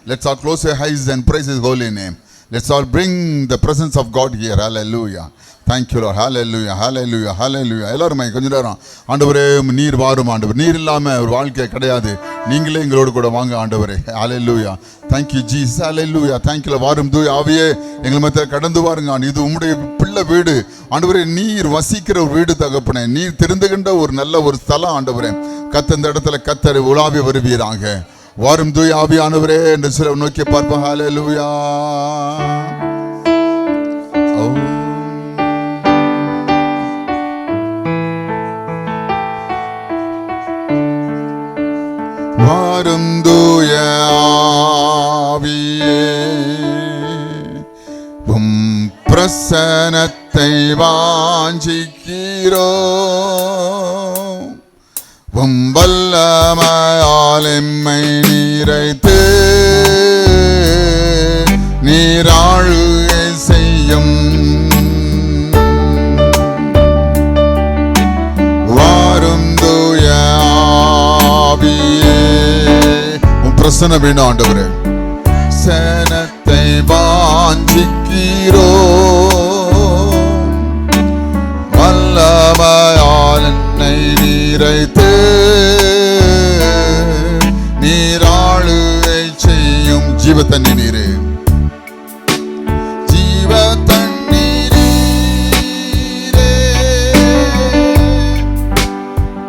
Let's all close your eyes and praise His holy name. Let's all bring the presence of God here. Hallelujah. Thank you Lord. Hallelujah. Hallelujah. Hallelujah. எல்லாரும் கொஞ்ச நேரம் ஆண்டவரே நீர் வாரும் ஆண்டவர். நீர் இல்லாம ஒரு வாழ்க்கை கிடையாது. நீங்களே எங்களோடு கூட வாங்க ஆண்டவரே. Hallelujah. Thank you Jesus. Hallelujah. Thank you வாரும் தூய ஆவியே எங்கள் மத்தியில் கடந்து வாருங்க. இது உம்முடைய பிள்ளை வீடு ஆண்டவரே. நீர் வசிக்கிற ஒரு வீடு தகப்பனே. நீர் தெரிந்துகின்ற ஒரு நல்ல ஒரு ஸ்தலம் ஆண்டவரே. இந்த இடத்துல கர்த்தர் உலாவி வருவீராக. வாரும் தூய ஆவியானவரே என்று சில நோக்கி பார்ப்போம். ஹல்லேலூயா. வாரும் தூய ஆவியே உம் பிரசன்னத்தை வாஞ்சிக்கிறோம். உம் வல்லமையால் எம்மை நிறைத்து நீராளுகை செய்யும். வாரும் தூய ஆவியே உம் பிரசன்னம் வேணும் ஆண்டவரே. பிரசன்னத்தை வாஞ்சிக்கிறோம். வல்லமையால் என்னை நிறைத்து நீராளுகை செய்யும். ஜீவ தண்ணி நீரே, ஜீவ தண்ணீரே,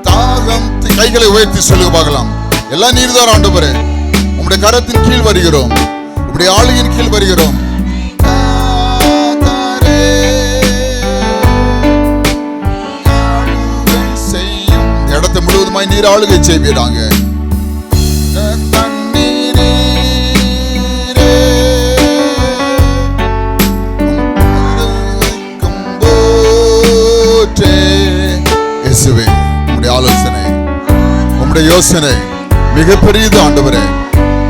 தாகம். கைகளை உயர்த்தி சொல்லுங்க பார்க்கலாம். எல்லா நீர் தான் ஆண்டவரே. உம்முடைய கரத்தின் கீழ் வருகிறோம். உம்முடைய ஆளுகையின் கீழ் வருகிறோம். முழுவதுமாய் நீர் ஆளுகை செய்வீராங்க. இயேசுவே உம்முடைய ஆலோசனை, உம்முடைய யோசனை மிகப்பெரியது ஆண்டவரே.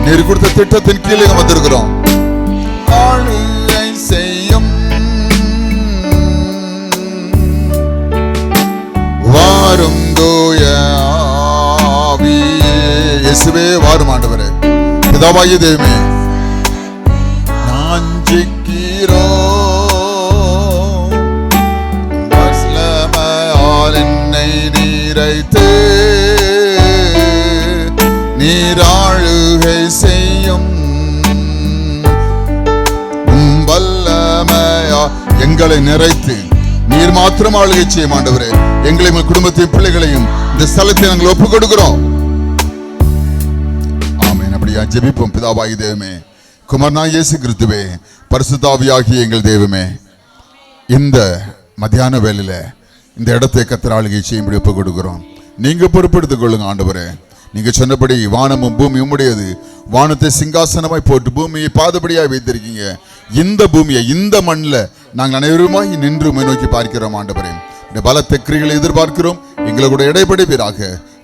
நீர் கொடுத்த திட்டத்தின் கீழே வந்திருக்கிறோம். ஆளுகை செய்யும். வாரும் தூய ஆவியே இயேசுவே வாரும் ஆண்டவரே. பிதாவாகிய தேவனே நாஞ்சிக்கிறோம். வல்லமையால் என்னை நிறைத்து நீராளுகை செய்யும். வல்லமையா எங்களை நிறைத்து நீர் மாத்திரம் ஆளுகை செய்யும் ஆண்டவரே. எங்களையும் குடும்பத்தையும் பிள்ளைகளையும் இந்த ஸ்தலத்தை நாங்கள் ஒப்புக் கொடுக்கிறோம். ஆமென். அப்படியா ஜெபிப்போம். பிதாவாகிய தேவமே, குமாரனாகிய இயேசு கிறிஸ்துவே, பரிசுத்த ஆவியாகிய எங்கள் தெய்வமே, இந்த மத்தியான வேளையில இந்த இடத்தை கர்த்தர் ஆளுகை செய்யும்படி ஒப்புக் கொடுக்கிறோம். நீங்க பொறுப்பெடுத்துக் கொள்ளுங்க ஆண்டவரே. நீங்க சொன்னபடி வானமும் பூமியும் உம்முடையது. வானத்தை சிங்காசனமாய் போட்டு பூமியை பாதபடியாய் வைத்திருக்கீங்க. இந்த பூமியை இந்த மண்ணில் நாங்கள் அனைவருமாய் நின்று நோக்கி பார்க்கிறோம் ஆண்டவரே. இந்த பலத்த கிரிகளை எதிர்பார்க்கிறோம். எங்களை கூட இடைப்படுவீராக.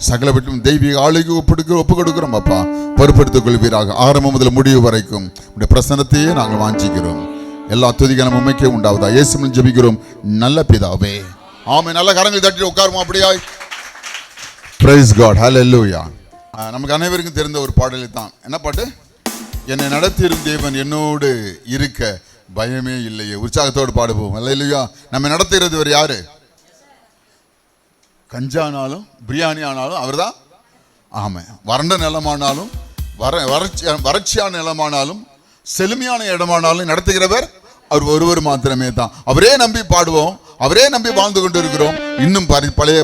சகலவற்றும் தெய்வீக ஆளுகை ஒப்பு கொடுக்கிறோம் அப்பா. பொறுப்படுத்திக் கொள்வீராக. ஆரம்பம் முதல் முடிவு வரைக்கும் உடைய பிரசன்னத்தையே நாங்கள் வாஞ்சிக்கிறோம். எல்லா துதிகளும் உண்மைக்கே உண்டாவதா இயேசுவின் ஜெபிக்கிறோம் நல்ல பிதாவே. ஆமென். நல்ல கரங்களை தட்டி உட்காருமா அப்படியாய். Praise God. ஹல்லேலூயா. நமக்கு அனைவருக்கும் தெரிந்த ஒரு பாடலை தான். என்ன பாட்டு? என்னை நடத்திடும் தேவன் என்னோடு இருக்க பயமே இல்லையே. உற்சாகத்தோடு பாடுவோம். ஹல்லேலூயா. நம்ம நடத்துகிறது ஒரு யாரு? கஞ்சானாலும் பிரியாணி ஆனாலும் அவர் தான். ஆமாம். வறண்ட நிலமானாலும் வறட்சியான நிலமானாலும் செழுமையான இடமானாலும் நடத்துகிறவர் அவர் ஒருவர் மாத்திரமே தான். அவரே நம்பி பாடுவோம். அவரே நம்பி வாழ்ந்து கொண்டு இருக்கிறோம். இன்னும் பழைய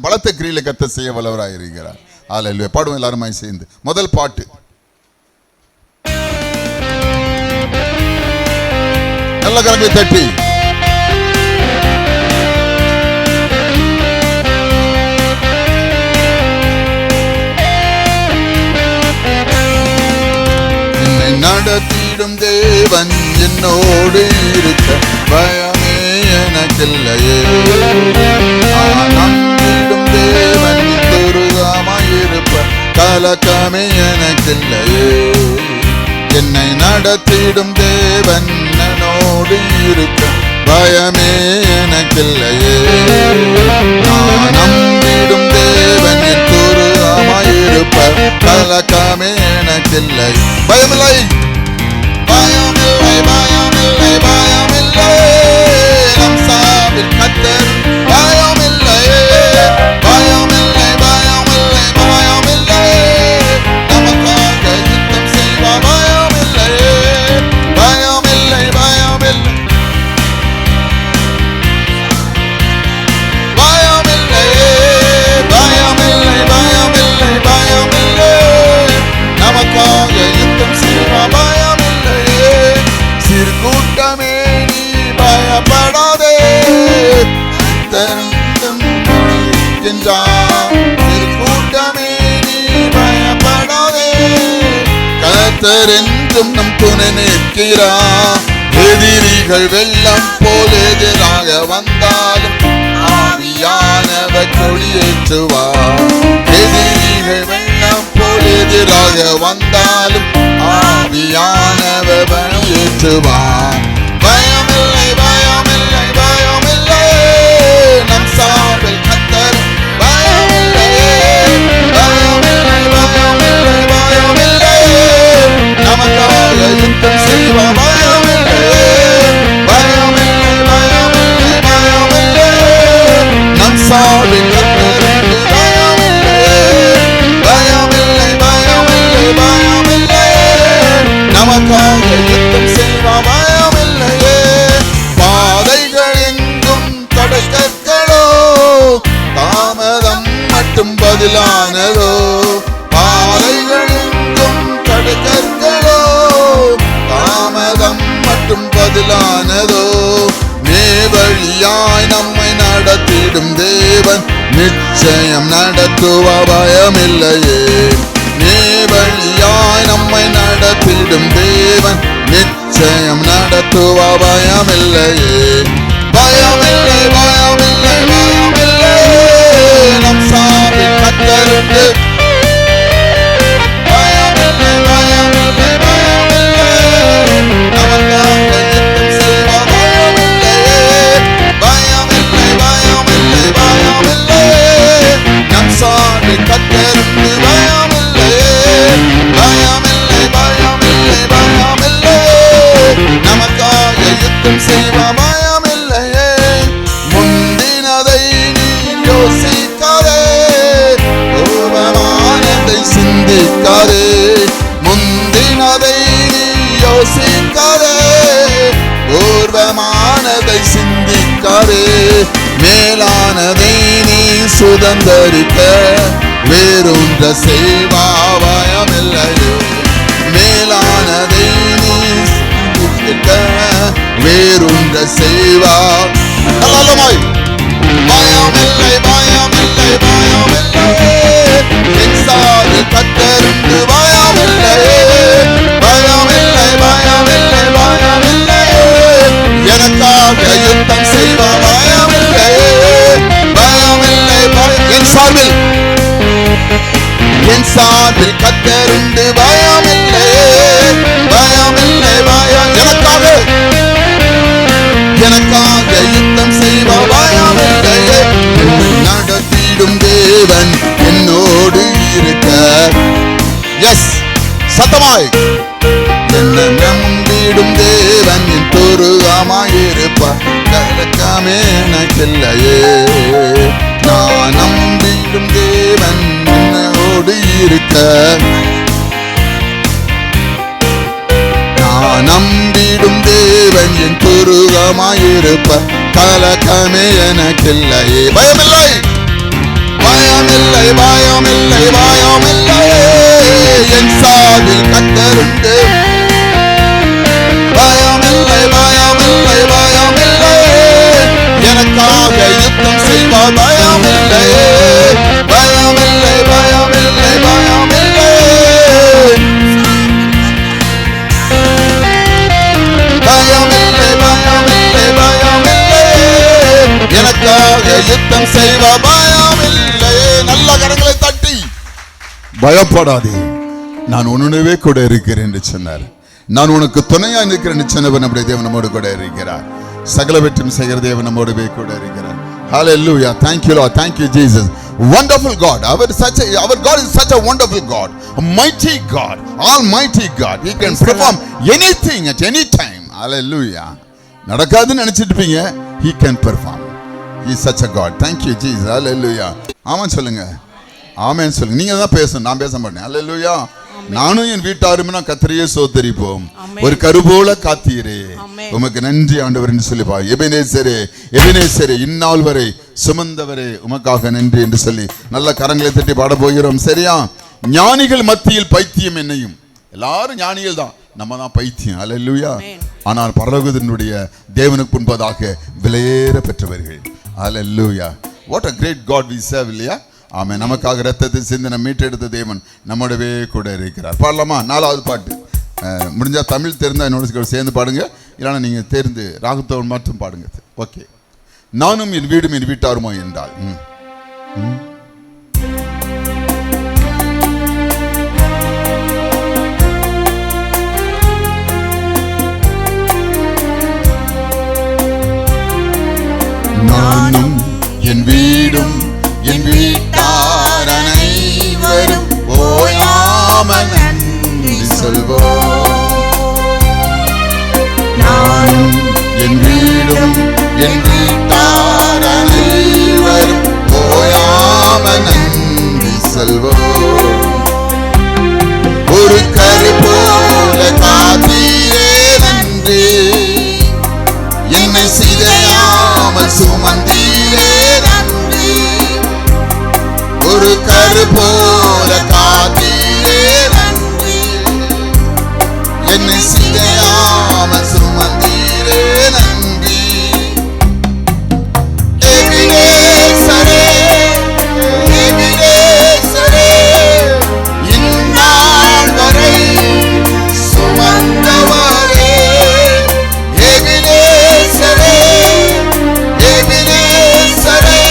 பலத்த கிரியில கர்த்தர் செய்ய வல்லவராக இருக்கிறார். ஹல்லேலூயா. பாடுவோம் எல்லாருமாய் சேர்ந்து. முதல் பாட்டு நல்ல கரங்களை தட்டி. என்னை நடத்திடும் தேவன் என்னோடு இருக்க பயமே எனக்கில்லையே. நம்பிடும் தேவன் துருகமாயிருப்ப கலக்கமே எனக்கில்லையே. என்னை நடத்திடும் தேவன் என்னோடு இருக்க பயமே எனக்கில்லையே. நான் நம்பிடும் தேவன் துருகமாயிருப்ப கலக்கமே எனக்கில்லை. பயமில்லை. கர்த்தர் என்றும் நம் துணை நிற்கிறார். எதிரிகள் வெள்ளம் போல் எதிராக வந்தாலும் ஆவியானவர் கொடியேற்றுவார். எதிரிகள் வெள்ளம் போல் எதிராக வந்தாலும் ஆவியானவர் கொடியேற்றுவார். பயமில்லை பயமில்லை பயமில்லை நம் சார்பில் கர்த்தர். பயமில்லை பயமில்லை பயமில்லை பயமில்லை நமக்காக யுத்தம் செய்வார். பயமில்லை பயமில்லை பயமில்லை பயமில்லை நம் சார்பில் கர்த்தர். பயமில்லை பயமில்லை பயமில்லை பயமில்லை நமக்காக யுத்தம் செய்வார். பயமில்லையே பாதைகள் எங்கும் தடைக்கற்களோ தாமதம் மட்டும் பதிலானதோ. பாதைகள் எங்கும் தடைக்கற்களோ தாமதம் மட்டும் பதிலானதோ. நேவழியாய் நம்மை நடத்திடும் தேவன் நிச்சயம் நடத்துவார். பயமில்லையே நேவழியாய் நம்மை நடத்திடும் தேவன் நிச்சயம் நடத்துவார். பயமில்லையே பயமில்லை பயமில்லை பயமில்லை நம் சார்பில் கர்த்தருக்கு. பயமில்லை பயமில்லை பயமில்லை நமக்காக யுத்தம் செய்வார். பயமில்லையே பயமில்லை பயமில்லை பயமில்லை நம் சார்பில் கர்த்தருக்கு. பயமில்லையே பயமில்லை பயமில்லை பயமில்லை நமக்காக யுத்தம் செய்வார். பயமில்லையே முந்தினதை நீ யோசிக்காதே பூர்வமானதை சிந்திக்காதே. முந்தினதை நீ யோசிக்காதே பூர்வமானதை சிந்திக்காதே. மேலானதை நீ சுதந்தரிக்க வேறொன்ற செய்வா. பயமில்லையே மேலானதை நீ சுதந்தரிக்க வேறொன்ற செய்வா. நல்லமாய் பயமில்லை பயமில்லை பயமில்லை என் சார்பில் கர்த்தருக்கு. பயமில்லையே பயமில்லை பயமில்லை பயமில்லை எனக்காக யுத்தம் செய்வார். பயமில்லையே பயமில்லை என் சார்பில் கர்த்தருக்கு. பயமில்லையே பயமில்லை பயம் எனக்காக யுத்தம் செய்வார். பயமில்லையே நடத்திடும் தேவன் என்னோடு இருக்க. எஸ் சத்தமாய் என்னை நம்பிடும் தேவன் என் துருகமாயிருப்பார். கலக்கமே எனக்கில்லையே நான் நம்பிடும் தேவன் என்னோடு இருக்க. நான் நம்பிடும் தேவன் என் துருகமாயிருப்பார். கலக்கமே எனக்கில்லையே. பயமில்லை பயமில்லை பயமில்லை பயமில்லை என் சார்பில் கர்த்தருண்டு. பயமில்லை பயமில்லை பயமில்லை எனக்காக யுத்தம் செய்வார். பயமில்லையே பயமில்லை பயமில்லை பயமில்லை பயமில்லை பயமில்லை பயமில்லை எனக்காக யுத்தம் செய்வார். பயமில்லை. நல்ல கரங்களை தட்டி பயப்படாதே நான் உன்னுடவே கூட இருக்கிறேன் என்று சொன்னார். நான் உனக்கு துணையா இருக்கிறேன் சொன்னவர் நம்முடைய தேவன் நம்மோடு கூட இருக்கிறார். சகலவற்றையும் செய்கிற தேவன் நம்மோடு கூட இருக்கிறார். Hallelujah. Thank you Lord. Thank you Jesus. Wonderful God. Our God is such a wonderful God. A mighty God. Almighty God. He can perform anything at any time. Hallelujah. நடக்காதுன்னு நினைச்சிட்டு இருப்பீங்க. He can perform. He is such a God. Thank you Jesus. Hallelujah. ஆமென் சொல்லுங்க. ஆமென் சொல்லுங்க. நீங்க தான் பேசணும், நான் பேச மாட்டேன். Hallelujah. நானும் என் வீட்டாருமே நான் கர்த்தரையே ஸ்தோத்திரிப்போம். ஒரு கருபோல காத்தீரே உமக்கு நன்றி ஆண்டவர் என்று சொல்லி பாரு. எபெனேசரே எபெனேசரே இந்நாள் வரை சுமந்தவரே உமக்காக நன்றி என்று சொல்லி நல்ல கரங்களை தட்டி பாட போகிறோம். சரியா? ஞானிகள் மத்தியில் பைத்தியம் என்னையும். எல்லாரும் ஞானிகள் தான், நம்ம தான் பைத்தியம். அல்லேலூயா. ஆனால் பரலோகத்தினுடைய தேவனுக்கு முன்பதாக விலையேற பெற்றவர்கள். அல்லேலூயா. What a great God we serve. இல்லையா? ஆமென். நமக்காக இரத்தத்தை சிந்தி நம்மை மீட்டெடுத்த தேவன் நம்மோடவே கூட இருக்கிறார். பாடலாமா? 4வது பாட்டு. முடிஞ்சா தமிழ் தெரிந்தால் என்னோட சேர்ந்து பாடுங்க, இல்லைன்னா நீங்கள் தேர்ந்து ராகத்தோடு மட்டும் பாடுங்க. ஓகே. நானும் என் வீடும் என் வீட்டாருமோ என்றால் நானும் என் வீடும் என் வீட்டார் அனைவரும் ஓயாமல் நன்றி சொல்வோம். நானும் என் வீடும் என் வீட்டார் அனைவரும் ஓயாமல் நன்றி சொல்வோம். ஒரு கரு போல காத்தீரே நன்றி, என்னை சிதையாமல் சுமந்தீரே நன்றி. ஒரு கரு போல காத்தீரே நன்றி, என்னை சிதையாமல் சுமந்தீரே நன்றி. எபினேசரே, எபினேசரே, இந்நாள் வரை சுமந்தவரே. எபினேசரே, எபினேசரே,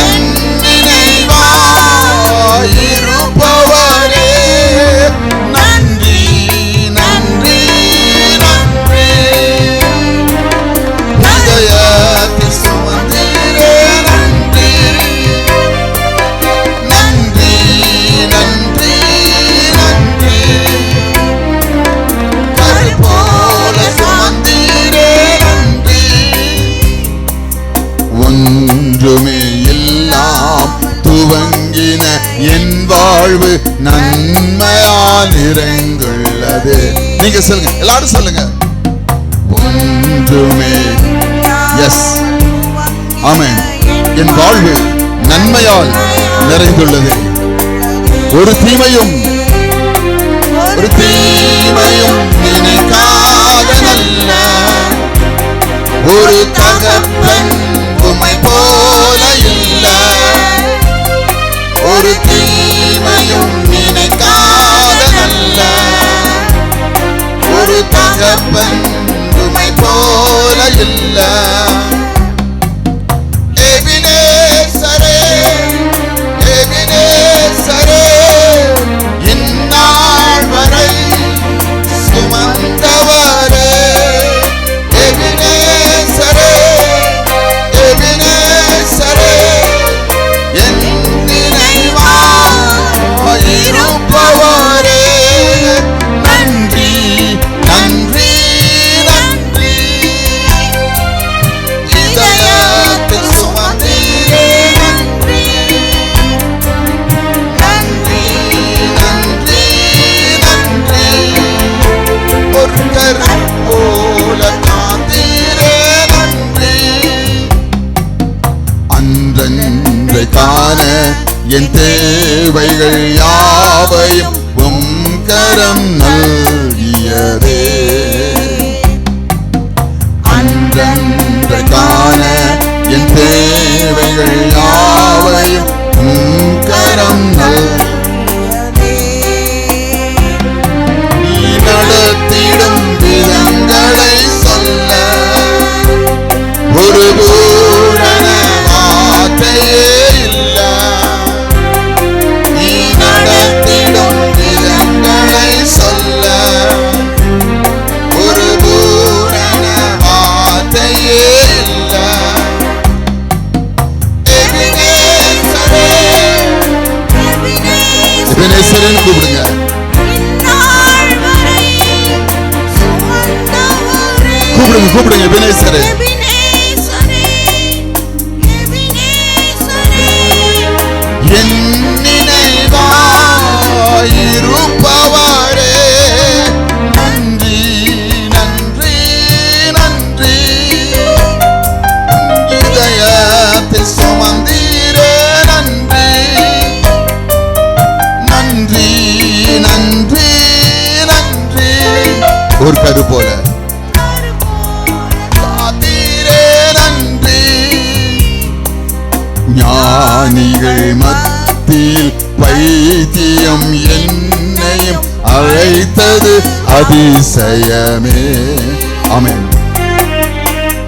என் நினைவாயிருப்பவரே. நன்றி நன்றி நன்றி. இதயத்தை சுமந்தீரே நன்றி. நன்றி நன்றி நன்றி. கரு போல சுமந்தீரே நன்றி. ஒன்றுமே எல்லாம் துவங்கின என் வாழ்வு நன்மையால் நிறைந்துள்ளது. நீங்க சொல்லுங்க, எல்லாரும் சொல்லுங்க. ஒன்றுமே, எஸ், ஆமென். என் வாழ்வு நன்மையால் நிறைந்துள்ளது. ஒரு தீமையும் நினைக்காத நல்ல ஒரு தகப்பன் உம்மை போல இல்ல. ஒரு தீமையும் நினைக்காத நல்ல ஒரு தகப்பன் உம்மை போல இல்ல. எபினேசரே, எபினேசரே, இந்நாள் வரை சுமந்தவரே. எபினேசரே, எபினேசரே, என் நினைவாயிருப்பவரே. நன்றி நன்றி நன்றி. இதயத்தை சுமந்தீரே நன்றி. நன்றி நன்றி நன்றி. ஒரு கரு போல காத்தீரே நன்றி. அன்றன்றை காண என் தேவைகள் யாவையும் உம் கரம் நல்கியதே. அன்றன்றை காண என் தேவைகள் யாவையும் உம் கரம் நல்கியதே. நீ நடத்திடும் விதங்களை சொல்ல ஒரு பூரண வார்த்தையே இல்ல. நீ நடத்திடும் விதங்களை சொல்ல ஒரு பூரண வார்த்தையே இல்ல. எபினேசரே, எபினேசரேன்னு கூப்பிடுங்க. கூப்பிடுங்க கூப்பிடுங்க. எபினேசரே, என் நினைவாயிருப்பவரே. நன்றி நன்றி நன்றி. இதயத்தை சுமந்தீரே நன்றி. நன்றி நன்றி நன்றி. ஒரு கரு போல காத்தீரே நன்றி. ஞானிகள் மத்தியில் பைத்தியம் என்னையும் அழைத்தது அதிசயமே. ஆமென்.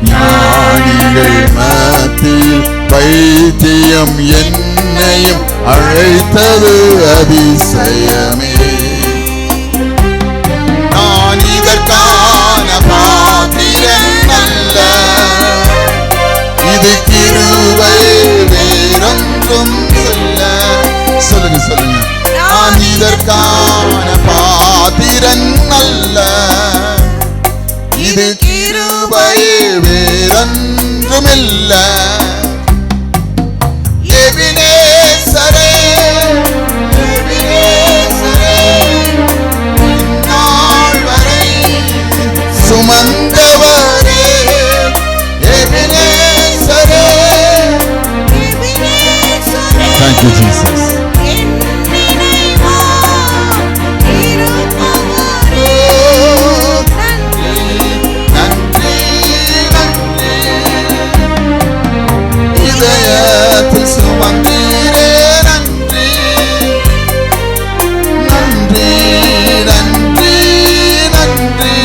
ஞானிகள் மத்தியில் வைத்தியம் என்னையும் அழைத்தது அதிசயமே. நான் இதற்கான பாத்திரன் அல்ல, இது கிருபை வேறொன்றும் சொல்ல. சொல்லுங்க சொல்லுங்க. நான் இதற்கான பாத்திரன் அல்ல, இது கிருபை வேறொன்றுமில்ல. எபினேசரே, எபினேசரே, இந்நாள் வரை சுமந்தவரே. எபினேசரே, எபினேசரே. Thank you, Jesus. சுமந்தீரே நன்றி, நன்றி, நன்றி, நன்றி.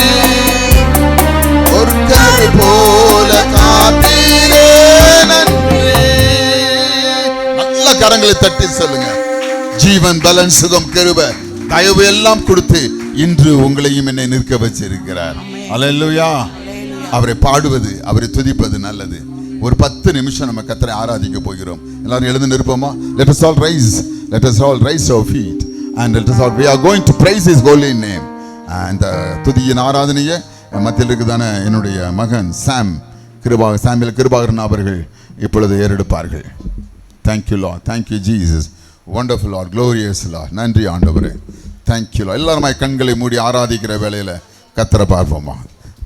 ஒரு கரை போல காத்தீரே நன்றி. நல்ல கரங்களை தட்டி சொல்லுங்க. ஜீவன், பலன், சுகம், கிருபை, தயவு எல்லாம் கொடுத்து இன்று உங்களையும் என்னை நிற்க வச்சிருக்கிறார். அல்லேலூயா. அவரை பாடுவது, அவரை துதிப்பது நல்லது. ஒரு 10 நிமிஷம் நம்ம கர்த்தரை ஆராதிக்க போகிறோம். எல்லாரும் எழுந்து நிற்போமா? Let us all rise. Let us all rise our feet and let us all, we are going to praise his holy name. And துதியின் ஆராதனையை மத்தியில் இருக்குதான என்னுடைய மகன் சாமுவேல் கிருபாகரன் அவர்கள் இப்பொழுது ஏறெடுப்பார்கள். Thank you Lord. Thank you Jesus. Wonderful Lord. Glorious Lord. நன்றி ஆண்டவரே. Thank you Lord. எல்லாரும் கண்களை மூடி ஆராதிக்கிற வேளையில கர்த்தரை பார்ப்போமா?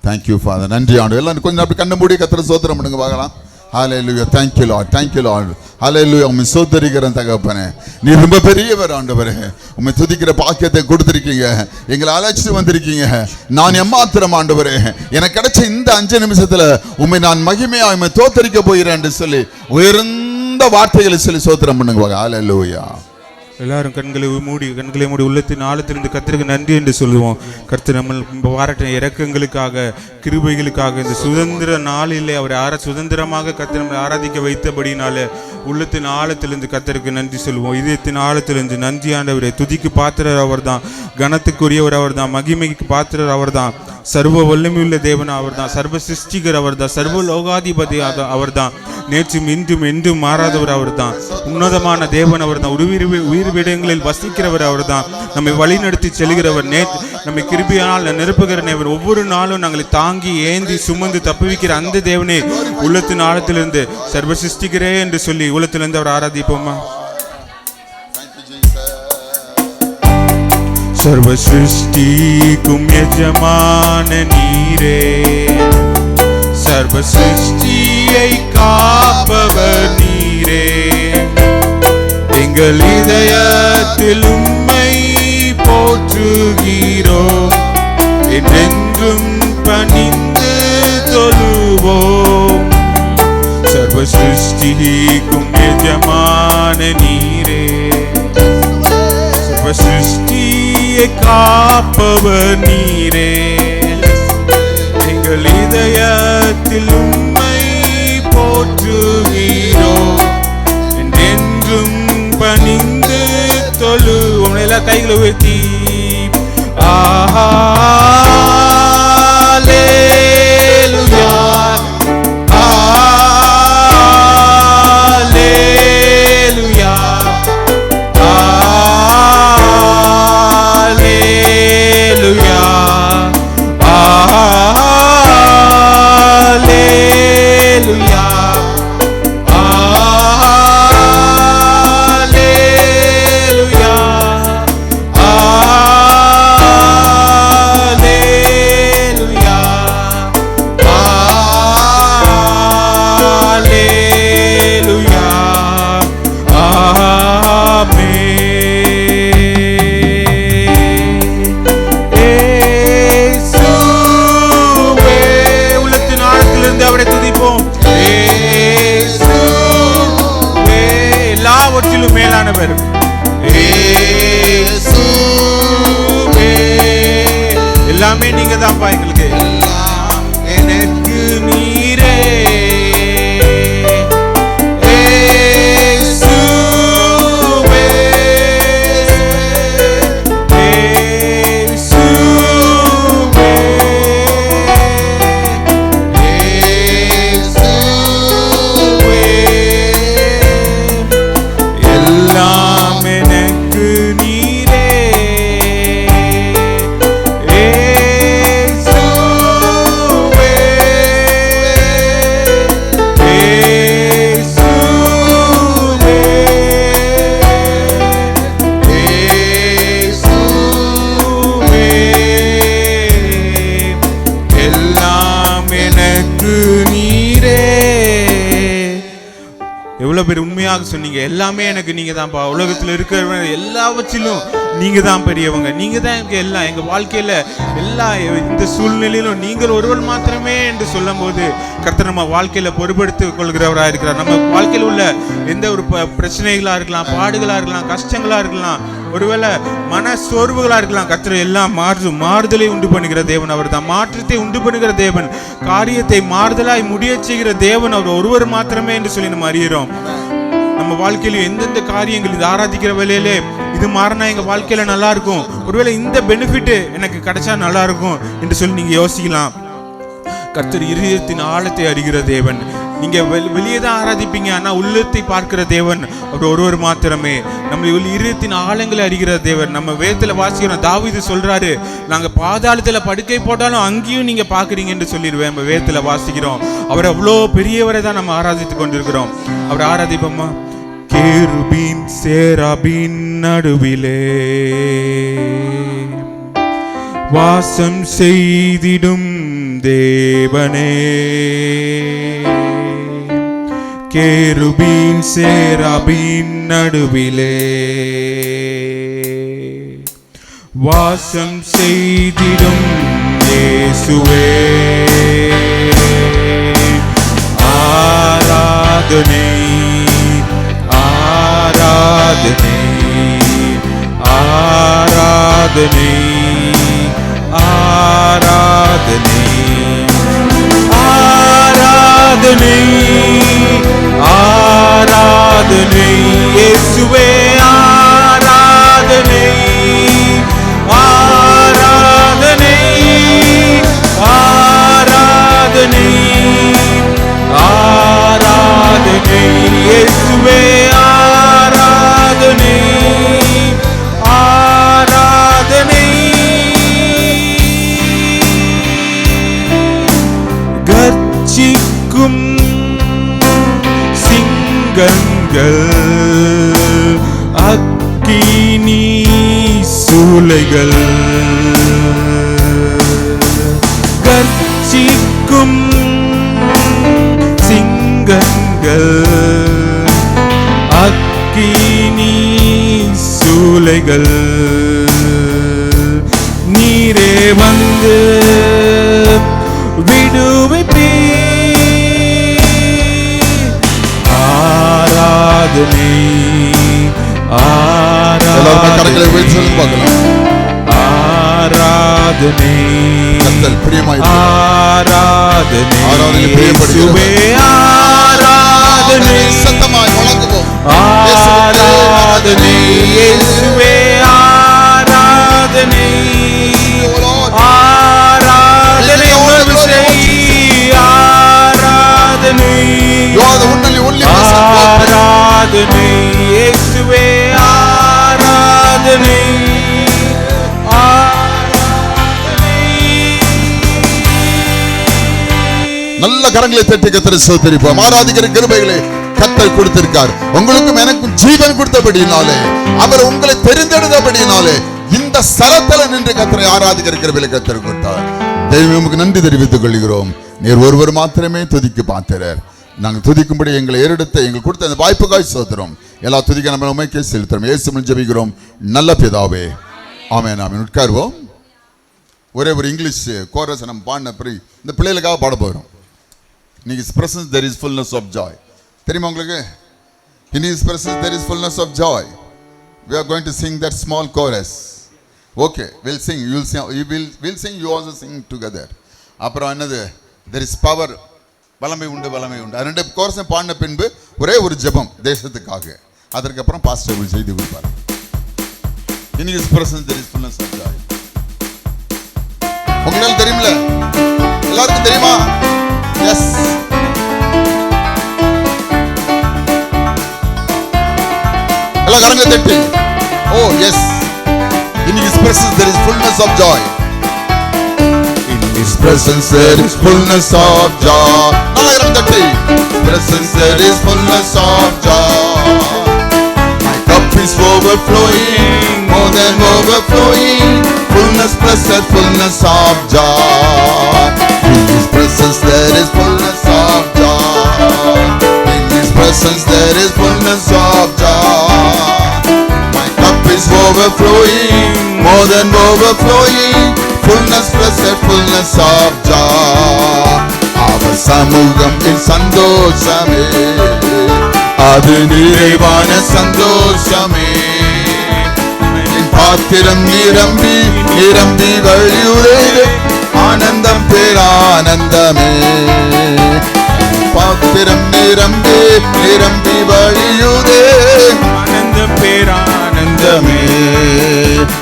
Thank you Father. நன்றி ஆண்டவரே. எல்லாரும் கொஞ்சம் அப்படி கண்ணை மூடி கர்த்தரை ஸ்தோத்திரம் பண்ணுங்க பார்க்கலாம். Hallelujah. Thank you Lord. Thank you Lord. Hallelujah. உம்மை ஸ்தோத்திரிக்கிறேன் தகப்பனே. நீ ரொம்ப பெரியவர் ஆண்டவரே. உம்மை துதிக்கிற பாக்கியத்தை கொடுத்திருக்கீங்க. எங்களை அழைச்சிட்டு வந்திருக்கீங்க. நான் எம்மாத்திரம் ஆண்டவரே. எனக்கு கிடைச்ச இந்த 5 நிமிஷத்துல உம்மை நான் மகிமையா உம்மை ஸ்தோத்திரிக்க போகிறேன் என்று சொல்லி உயர்ந்த வார்த்தைகளை சொல்லி ஸ்தோத்திரம் பண்ணுங்க. Hallelujah. எல்லாரும் கண்களை மூடி உள்ளத்தின் ஆழத்திலிருந்து கர்த்தருக்கு நன்றி என்று சொல்லுவோம். கர்த்தர் நம்ம பாராட்டின இரக்கங்களுக்காக, கிருபைகளுக்காக, இந்த சுதந்திர நாளிலே அவரை சுதந்திரமாக கர்த்தர் நம்மை ஆராதிக்க வைத்தபடினால உள்ளத்தின் ஆழத்திலிருந்து கர்த்தருக்கு நன்றி சொல்லுவோம். இதயத்தின் ஆழத்திலிருந்து நன்றி ஆண்டவரே. துதிக்கு பாத்திரர் அவர் தான், கனத்துக்குரியவர் அவர் தான், மகிமைக்கு பாத்திரர் அவர் தான், சர்வ வல்லமையுள்ள தேவன் அவர் தான், சர்வ சிருஷ்டிகர் அவர் தான், சர்வ லோகாதிபதி அவர் தான், நேற்றும் இன்றும் என்றும் மாறாதவர் அவர் தான், உன்னதமான தேவன் அவர் தான், உயிர் விடயங்களில் வசிக்கிறவர் அவர் தான், நம்மை வழிநடத்தி செல்கிறவர், நம்மை கிருபையால் நிரப்புகிற தேவன், ஒவ்வொரு நாளும் நாங்களை தாங்கி ஏந்தி சுமந்து தப்புவிக்கிற அந்த தேவனே உள்ளத்தின் ஆழத்திலிருந்து சர்வ சிருஷ்டிகரே என்று சொல்லி உள்ளத்திலிருந்து அவர் ஆராதிப்போமா? சர்வ சிருஷ்டிக்கும் எஜமான நீரே, சர்வ சிருஷ்டியை காப்பவர் நீரே, எங்கள் இதயத்தில் உம்மை போற்றுகிறோம், என்றென்றும் பணிந்து தொழுவோம். சர்வ சிருஷ்டிக்கும் எஜமான நீரே, சர்வ சிருஷ்டியை காப்பவர் நீரே, எங்கள் இதயத்தில் உம்மை போற்றுகிறோம், என்றென்றும் பணிந்து தொழுவோம். எல்லா கைகளை உயர்த்தி அல்லேலூயா, அல்லேலூயா, அல்லேலூயா, அல்லேலூயா, அல்லேலூயா, அல்லேலூயா, எல்லாமே நீங்க தான்ப்பா எங்களுக்கு. எனக்கு நீரே எவ்வளவு பேர் உண்மையாக சொன்னீங்க. எல்லாமே எனக்கு நீங்க தான்ப்பா. உலகத்துல இருக்கிற எல்லாவற்றிலும் நீங்க தான் பெரியவங்க. நீங்க தான் எனக்கு எல்லாம். எங்க வாழ்க்கையில எல்லா இந்த சூழ்நிலையிலும் நீங்கள் ஒருவர் மாத்திரமே என்று சொல்லும் போது கர்த்தர் நம்ம வாழ்க்கையில பொறுப்படுத்திக் கொள்கிறவராக இருக்கிறார். நம்ம வாழ்க்கையில் உள்ள எந்த ஒரு பிரச்சனைகளா இருக்கலாம், பாடுகளா இருக்கலாம், கஷ்டங்களா இருக்கலாம், ஒருவேளை மன சோர்வுகளா இருக்கலாம், கர்த்தர் எல்லாம் மாறுதலை உண்டு பண்ணுகிற தேவன் அவர் தான். மாற்றத்தை உண்டு பண்ணுகிற தேவன், காரியத்தை மாறுதலாய் முடிய செய்கிற தேவன் அவர் ஒருவர் மாத்திரமே என்று சொல்லி நம்ம அறிகிறோம். நம்ம வாழ்க்கையில எந்தெந்த காரியங்கள் இது ஆராதிக்கிற வேலையிலே இது மாறினா எங்க வாழ்க்கையில நல்லா இருக்கும், ஒருவேளை இந்த பெனிஃபிட் எனக்கு கிடைச்சா நல்லா இருக்கும் என்று சொல்லி நீங்க யோசிக்கலாம். கர்த்தர் இருதயத்தின் ஆழத்தை அறிகிற தேவன். நீங்க வெளியே தான் ஆராதிப்பீங்க, ஆனா உள்ளத்தை பார்க்கிற தேவன் அவர் ஒருவர் மாத்திரமே. நம்ம இருதயத்தின் ஆழங்களை அறிகிற தேவன். நம்ம வேதத்துல வாசிக்கிறோம், தாவீது சொல்றாரு, நாங்க பாதாளத்துல படுக்கை போட்டாலும் அங்கேயும் நீங்க பாக்குறீங்க என்று சொல்லிடுவேன். நம்ம வேதத்துல வாசிக்கிறோம். அவர் அவ்வளோ பெரியவரை தான் நம்ம ஆராதித்து கொண்டிருக்கிறோம். அவர் ஆராதிப்போமா? கேருபீன் சேராபீன் நடுவிலே வாசம் செய்திடும் தேவனே, கேருபீன் சேராபீன் நடுவிலே வாசம் செய்திடும் இயேசுவே, ஆராதனை ஆராதனை ஆராதனை ஆராதனை ஆராதனை ஆராதனை இயேசுவே, ஆராதனை ஆராதனை ஆராதனை ஆராதனை இயேசுவே, ஆராதனை ஆராதனை. கர்ச்சிக்கும் சிங்கங்கள் அக்கினி சூளைகள், கர்ச்சிக்கும் சிங்கங்கள் அக்கினி சூளைகள், நீரே வந்து விடுவிப்பீ, ஆராதனை ஆராதனை ஆராதனை ஆராதனை இயேசுவே, ஆராதனை சத்தமாய் வழங்குவோம். ஆராதனை இயேசுவே, ஆராதனை ஆராதனை ஆராதனை ஆராதனை இயேசுவே, ஆராதனை நல்ல கரங்களை தட்டி கர்த்தரை ஸ்தோத்திரிப்போம். ஆராதிக்கிற கிருபைகளை கர்த்தர் கொடுத்திருக்கார். உங்களுக்கும் எனக்கும் ஜீவன் கொடுத்தபடியினாலே, அவர் உங்களை தெரிந்தெடுத்தபடியினாலே இந்த ஸ்தலத்தில் நின்று கர்த்தரை ஆராதிக்கிற கிருபைகளை கர்த்தர் கொடுத்தார். தெய்வம் உமக்கு நன்றி தெரிவித்துக் கொள்கிறோம். நீர் ஒருவர் மாத்திரமே துதிக்கு பாத்திரர். நாங்கள் துதிக்கும்படி எங்களை ஏறெடுத்த எங்களுக்கு கொடுத்த அந்த வாய்ப்புக்காய் ஸ்தோத்திரம். எல்லா துதிக்க நம்ம உமைக்கே செலுத்துறோம். இயேசுவில் ஜெபிக்கிறோம் நல்ல பிதாவே, ஆமென் ஆமென். உட்காருவோம். ஒரே ஒரு இங்கிலீஷ் கோரஸ் நம்ம பாடின பிறகு இந்த பிள்ளைகளுக்காக பாட போகிறோம். In His presence there is fullness of joy. தெரியுமா உங்களுக்கு? In His presence there is fullness of joy. We are going to sing that small chorus. Okay, will sing, will sing, you also Singh together. அப்புறம் என்னது, there is power, வல்லமை உண்டு, வல்லமை உண்டு. அது 2 கோர்ஸும் பாடின பின்பு ஒரே ஒரு ஜெபம் தேசத்துக்காக. அதற்கப்புறம் பாஸ்டர் செய்தி கொடுப்பார். In his presence there is fullness of joy. உங்களுக்கு தெரியுமில்ல, எல்லாருக்கும் தெரியுமா? எஸ். எல்லா கரங்களை தட்டி. ஓ S. In his presence there is fullness of joy. In his presence there is fullness of joy. நல்லா கரங்களை தட்டி. Presence there is fullness of joy. My cup is overflowing, more than overflowing. Fullness, blessed fullness of joy. In his presence there is fullness of joy. In his presence there is fullness of joy. My cup is overflowing, more than overflowing. Fullness, blessed fullness of joy. அவர் சமூகம் என் சந்தோஷமே, அது நிறைவான சந்தோஷமே. என் பாத்திரம் நிரம்பி நிரம்பி வழியுதே, ஆனந்தம் பேரானந்தமே. பாத்திரம் நிரம்பி நிரம்பி வழியுதே, ஆனந்தம் பேரானந்தமே.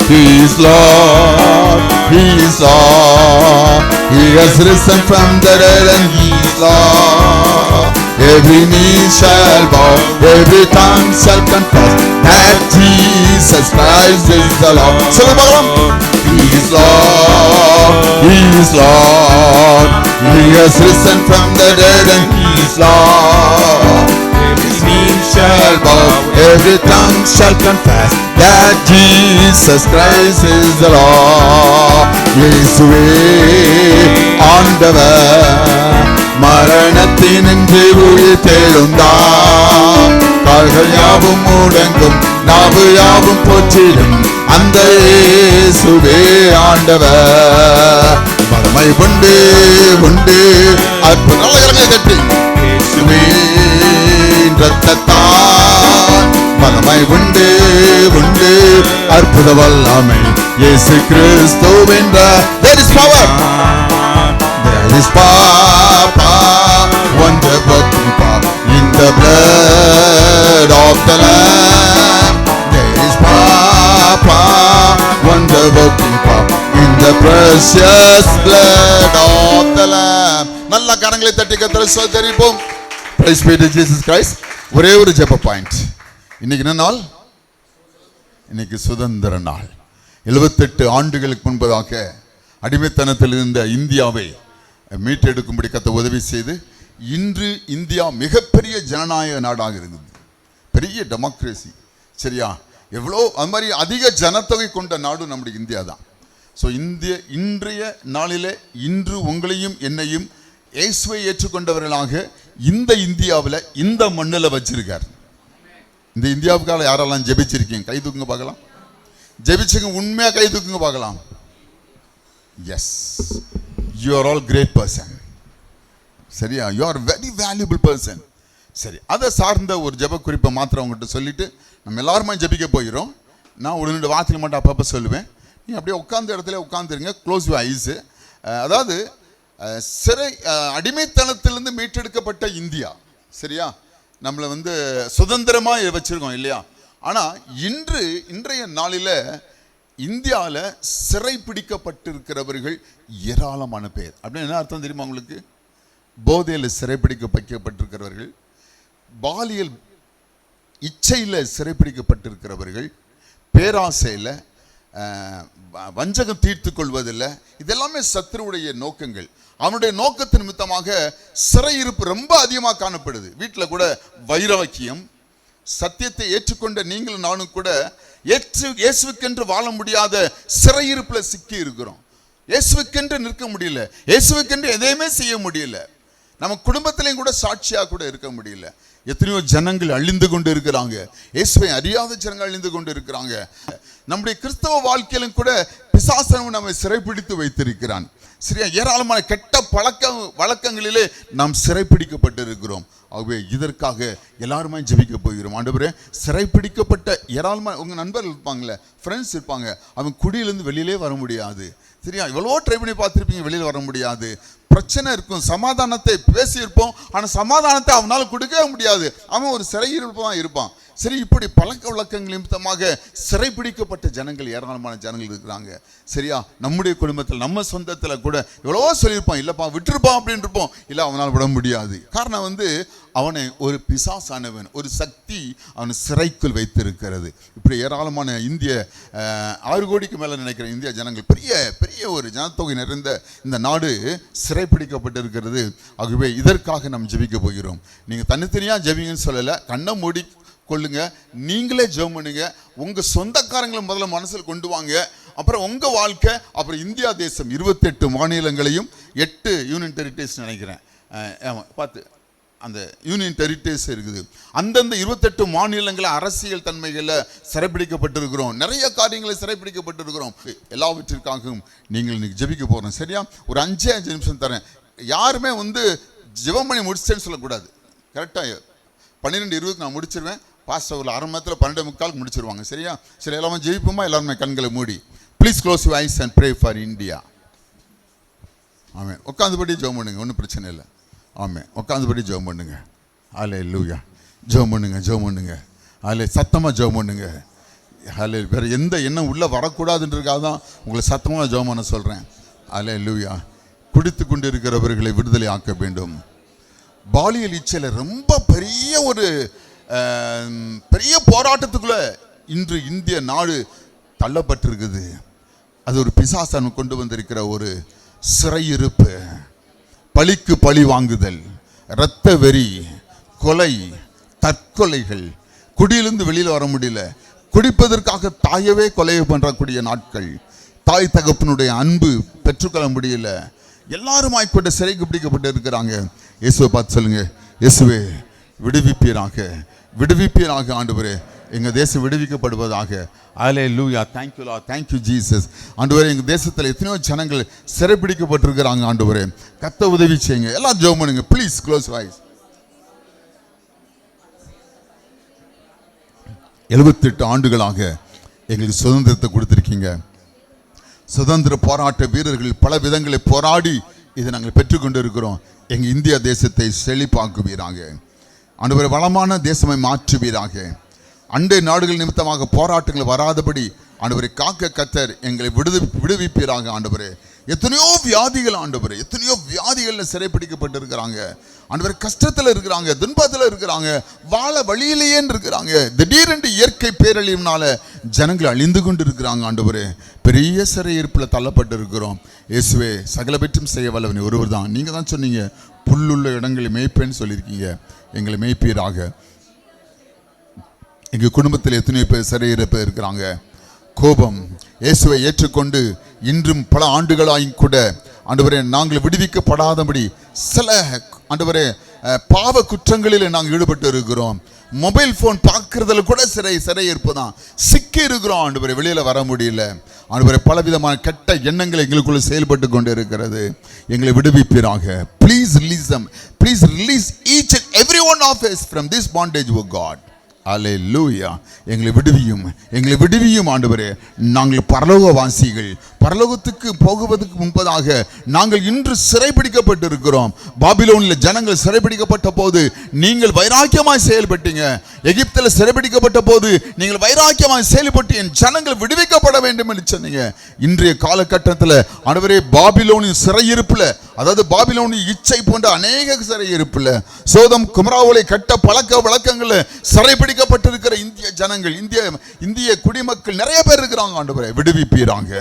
He is Lord, He is Lord. He has risen from the dead and He is Lord. Every knee shall bow, every tongue shall confess that Jesus Christ is the Lord. He is Lord, He is Lord. He has risen from the dead and He is Lord. Every knee shall bow, every tongue shall confess that Jesus Christ is the Lord. இயேசுவே ஆண்டவர், மரணத்தினின்று உயிர் தெழுந்தார். கால்கள் யாவும் முடங்கும், நாவு யாவும் போற்றிடும், அந்த இயேசுவே ஆண்டவர். மகிமை உண்டு உண்டு, அற்புதங்களை தட்டி. இயேசுவே இரத்தத்தால் மகிமை உண்டு உண்டு, அற்புத வல்லமை இயேசு கிறிஸ்துவென்ற. There is power, there is power, wonder working power in the blood of the Lamb. There is power, wonder working power in the precious blood of the Lamb. நல்ல கரங்களை தட்டி கர்த்தரை ஸ்தோத்திரிப்போம். Praise be to Jesus Christ. ஒரே ஒரு ஜெப point. இன்னைக்கு என்ன நாள்? இன்னைக்கு சுதந்திர நாள். 78 ஆண்டுகளுக்கு முன்பதாக அடிமைத்தனத்தில் இருந்த இந்தியாவை மீட்டெடுக்கும்படி கர்த்தர் உதவி செய்து இன்று இந்தியா மிகப்பெரிய ஜனநாயக நாடாக இருந்தது. பெரிய டெமோக்ரஸி, சரியா? எவ்வளோ அது மாதிரி அதிக ஜனத்தொகை கொண்ட நாடு நம்முடைய இந்தியா தான். ஸோ இன்றைய நாளிலே இன்று உங்களையும் என்னையும் இயேசுவை ஏற்றுக்கொண்டவர்களாக இந்த இந்தியாவில் இந்த மண்ணில் வச்சிருக்கார். இந்த இந்தியாவுக்காக யாரெல்லாம் ஜெபிச்சிருக்கீங்க? கை தூக்குங்க பார்க்கலாம். ஜெபிச்சுங்க, உண்மையாக கை தூக்குங்க பார்க்கலாம். Yes, you are all great person, சரியா? You are very valuable person. சரி, அதை சார்ந்த ஒரு ஜெப குறிப்பை மாத்திரம் அவங்ககிட்ட சொல்லிட்டு நம்ம எல்லாருமே ஜெபிக்க போயிடும். நான் ஒரு 2 வார்த்தையில் மட்டும் அப்பப்போ சொல்லுவேன். நீ அப்படியே உட்கார்ந்த இடத்துல உட்காந்துருங்க, க்ளோஸ் யூ ஐஸ். அதாவது சிறை அடிமைத்தனத்திலிருந்து மீட்டெடுக்கப்பட்ட இந்தியா, சரியா? நம்மளை சுதந்திரமாக வச்சிருக்கோம் இல்லையா? ஆனால் இன்றைய நாளில் இந்தியாவில் சிறை பிடிக்கப்பட்டிருக்கிறவர்கள் ஏராளமான பேர். அப்படின்னு என்ன அர்த்தம் தெரியுமா உங்களுக்கு? போதையில் சிறைப்பிடிக்கப்பட்டிருக்கிறவர்கள், பாலியல் இச்சையில் சிறைப்பிடிக்கப்பட்டிருக்கிறவர்கள், பேராசையில், வஞ்சகம் தீர்த்து கொள்வதில்லை. இதெல்லாமே சத்துருவுடைய நோக்கங்கள். அவனுடைய நோக்கத்தின் நிமித்தமாக சிறையிருப்பு ரொம்ப அதிகமாக காணப்படுது. வீட்டில் கூட வைராக்கியம், சத்தியத்தை ஏற்றுக்கொண்ட நீங்களும் நானும் கூட இயேசுவுக்கென்று வாழ முடியாத சிறையிருப்பில் சிக்கி இருக்கிறோம். இயேசுவுக்கென்று நிற்க முடியல, இயேசுவுக்கென்று எதையுமே செய்ய முடியல. நம்ம குடும்பத்திலையும் கூட சாட்சியா கூட இருக்க முடியல. எத்தனையோ ஜனங்கள் அழிந்து கொண்டு இருக்கிறாங்க. இயேசுவை அறியாத ஜனங்கள் அழிந்து கொண்டு இருக்கிறாங்க. நம்முடைய கிறிஸ்தவ வாழ்க்கையிலும் கூட பிசாசன் நம்மை சிறைப்பிடித்து வைத்திருக்கிறான். சரியா, ஏராளமான கெட்ட வழக்கங்களிலே நாம் சிறைப்பிடிக்கப்பட்டு இருக்கிறோம். ஆகவே இதற்காக எல்லாருமே ஜெபிக்க போகிறோம். ஆண்டவரே, சிறைப்பிடிக்கப்பட்ட ஏராளமான உங்க நண்பர்கள் இருப்பாங்களே, ஃப்ரெண்ட்ஸ் இருப்பாங்க, அவன் குடியிலிருந்து வெளியிலே வர முடியாது. சரியா, எவ்வளோ ட்ரை பண்ணி பார்த்துருப்பீங்க, வெளியில் வர முடியாது. பிரச்சனை இருக்கும், சமாதானத்தை பேசியிருப்போம், ஆனால் சமாதானத்தை அவனால் கொடுக்கவே முடியாது. அவன் ஒரு சிறையிருப்பான் இருப்பான். சரி, இப்படி பழக்க வழக்கங்கள் நிமித்தமாக சிறைப்பிடிக்கப்பட்ட ஜனங்கள் ஏராளமான ஜனங்கள் இருக்கிறாங்க. சரியா, நம்முடைய குடும்பத்தில் நம்ம சொந்தத்தில் கூட எவ்வளவோ சொல்லியிருப்பான், இல்லைப்பா விட்டுருப்பான் அப்படின்னு இருப்போம், இல்லை அவனால் விட முடியாது. காரணம் அவனை ஒரு பிசாசானவன், ஒரு சக்தி அவனை சிறைக்குள் வைத்திருக்கிறது. இப்படி ஏராளமான இந்திய 6 கோடிக்கு மேலே நினைக்கிற இந்திய ஜனங்கள், பெரிய பெரிய ஒரு ஜனத்தொகை நிறைந்த இந்த நாடு சிறைப்பிடிக்கப்பட்டிருக்கிறது. ஆகவே இதற்காக நாம் ஜெபிக்க போகிறோம். நீங்கள் தனித்தனியாக ஜெபிங்கன்னு சொல்லலை, கண்ணை மூடி கொள்ளுங்க, நீங்களே ஜெபம் பண்ணுங்க. உங்க சொந்தக்காரங்களை முதல்ல மனசில் கொண்டு வாங்க. அப்புறம் உங்க வாழ்க்கை, அப்புறம் இந்தியா தேசம் 28 மாநிலங்களையும் 8 யூனியன் டெரிட்டரிஸ் நினைக்கிறேன், பார்த்து அந்த யூனியன் டெரிட்டரிஸ் இருக்குது. அந்தந்த 28 மாநிலங்கள அரசியல் தன்மைகளில் சிறைப்பிடிக்கப்பட்டிருக்கிறோம். நிறைய காரியங்களை சிறைப்பிடிக்கப்பட்டிருக்கிறோம். எல்லாவற்றிற்காகவும் நீங்கள் இன்னைக்கு ஜெபிக்க போகிறோம். சரியா, ஒரு 5 நிமிஷம் தரேன். யாருமே ஜெபம் பண்ணி முடிச்சேன்னு சொல்லக்கூடாது. கரெக்டாக 12:20 நான் முடிச்சிருவேன். பாஸ்டர் ஒரு 1/2 மணி நேரத்தில் 12:45 முடிச்சிருவாங்க. சரியா, சரி, எல்லாமே ஜெயிப்போமா? எல்லாருமே கண்களை மூடி please close your eyes and pray for India. Amen. உட்காந்துபடி ஜெபம் பண்ணுங்க, ஒன்றும் பிரச்சனை இல்லை. ஆமென். உட்காந்துபடி ஜெபம் பண்ணுங்க. ஹல்லேலூயா. ஜெபம் பண்ணுங்க, ஜெபம் பண்ணுங்க. அதில் சத்தமாக ஜெபம் பண்ணுங்க. அதில் வேறு எந்த எண்ணம் உள்ளே வரக்கூடாதுன்றதுக்காக தான் உங்களை சத்தமாக ஜெபம் பண்ண சொல்கிறேன். ஹல்லேலூயா. குடித்து கொண்டு இருக்கிறவர்களை விடுதலை ஆக்க வேண்டும். பாலியல் இச்சையில் ரொம்ப பெரிய போராட்டத்துக்குள்ள இன்று இந்திய நாடு தள்ளப்பட்டிருக்குது. அது ஒரு பிசாசன் கொண்டு வந்திருக்கிற ஒரு சிறையிருப்பு. பழிக்கு பழி வாங்குதல், இரத்த வெறி, கொலை, தற்கொலைகள், குடியிலிருந்து வெளியில் வர முடியல, குடிப்பதற்காக தாயவே கொலை பண்ணக்கூடிய நாட்கள், தாய் தகப்பனுடைய அன்பு பெற்றுக்கொள்ள முடியல, எல்லாரும் கொண்ட சிறைக்கு பிடிக்கப்பட்டு இருக்கிறாங்க. இயேசுவை பார்த்து சொல்லுங்க, இயேசுவே விடுவிப்பீராக, விடுவிப்பீராக. ஆண்டவரே, எங்கள் தேசம் விடுவிக்கப்படுவதாக. Hallelujah. Thank you Lord, thank you Jesus. ஆண்டவரே, எங்கள் தேசத்தில் எத்தனையோ ஜனங்கள் சிறைப்பிடிக்கப்பட்டிருக்கிறாங்க. ஆண்டவரே, கத்த உதவி செய்யுங்க. எல்லாம் ஜெபம் பண்ணுங்க. Please close voice. 78 ஆண்டுகளாக எங்களுக்கு சுதந்திரத்தை கொடுத்துருக்கீங்க. சுதந்திர போராட்ட வீரர்கள் பல விதங்களை போராடி இதை நாங்கள் பெற்றுக்கொண்டு இருக்கிறோம். எங்கள் இந்திய தேசத்தை செழிப்பாக்குவீராக. ஆண்டவரே, வளமான தேசமை மாற்றுவீராக. அண்டை நாடுகள் நிமித்தமாக போராட்டங்கள் வராதபடி ஆண்டவரை காக்க கத்தர் எங்களை விடுவிப்பீராக. ஆண்டவரே, எத்தனையோ வியாதிகள், ஆண்டவரே, எத்தனையோ வியாதிகளில் சிறைப்பிடிக்கப்பட்டு இருக்கிறாங்க. ஆண்டவரே, கஷ்டத்தில் இருக்கிறாங்க, துன்பத்தில் இருக்கிறாங்க, வாழ வழியிலேயே இருக்கிறாங்க. திடீரென்று இயற்கை பேரழிவுனால ஜனங்கள் அழிந்து கொண்டு இருக்கிறாங்க. ஆண்டவரே, பெரிய சிறையிருப்பில் தள்ளப்பட்டு இருக்கிறோம். இயேசுவே, சகல பெற்றும் செய்ய வல்லவன் ஒருவர் தான். நீங்கள் தான் சொன்னீங்க, புல்லுள்ள இடங்களை மேய்ப்பேன்னு சொல்லியிருக்கீங்க. எங்களை மேய்ப்பீராக. எங்கள் குடும்பத்தில் எத்தனையோ பேர் சிறையிருப்பு இருக்கிறாங்க. கோபம், இயேசுவை ஏற்றுக்கொண்டு இன்றும் பல ஆண்டுகளாயும் கூட ஆண்டவரே நாங்கள் விடுவிக்கப்படாதபடி சில ஆண்டவரே பாவ குற்றங்களில் நாங்கள் ஈடுபட்டு இருக்கிறோம். மொபைல் ஃபோன் பார்க்கறதுல கூட சிறையிருப்பு தான் சிக்கி இருக்கிறோம். ஆண்டவரே, வெளியில் வர முடியல. ஆண்டவரே, பலவிதமான கெட்ட எண்ணங்கள் எங்களுக்குள்ள செயல்பட்டு கொண்டு இருக்கிறது. எங்களை விடுவிப்பீராக. Please release them. Please release each and every one of us from this bondage, O God. அல்லேலூயா. எங்களை விடுவியும், எங்களை விடுவியும் ஆண்டவரே. நாங்கள் பரலோகவாசிகள். பரலோகத்துக்கு போகுவதற்கு முன்பதாக நாங்கள் இன்று சிறைப்பிடிக்கப்பட்டு இருக்கிறோம். பாபிலோனில் ஜனங்கள் சிறைப்பிடிக்கப்பட்ட போது நீங்கள் வைராக்கியமாய் செயல்பட்டீங்க. எகிப்தில் சிறைப்பிடிக்கப்பட்ட போது நீங்கள் வைராக்கியமாய் செயல்பட்டு என் ஜனங்கள் விடுவிக்கப்பட வேண்டும் என்று சொன்னீங்க. இன்றைய காலகட்டத்தில் ஆண்டவரே, பாபிலோனின் சிறையிருப்பில், அதாவது பாபிலோனின் இச்சை போன்ற அநேக சிறையிருப்பில், சோதம் குமராவுலை கட்ட பழக்க வழக்கங்கள் சிறைப்பிடிக்கப்பட்டிருக்கிற இந்திய ஜனங்கள், இந்திய குடிமக்கள் நிறைய பேர் இருக்கிறாங்க. ஆண்டவரே, விடுவிப்பீராங்க,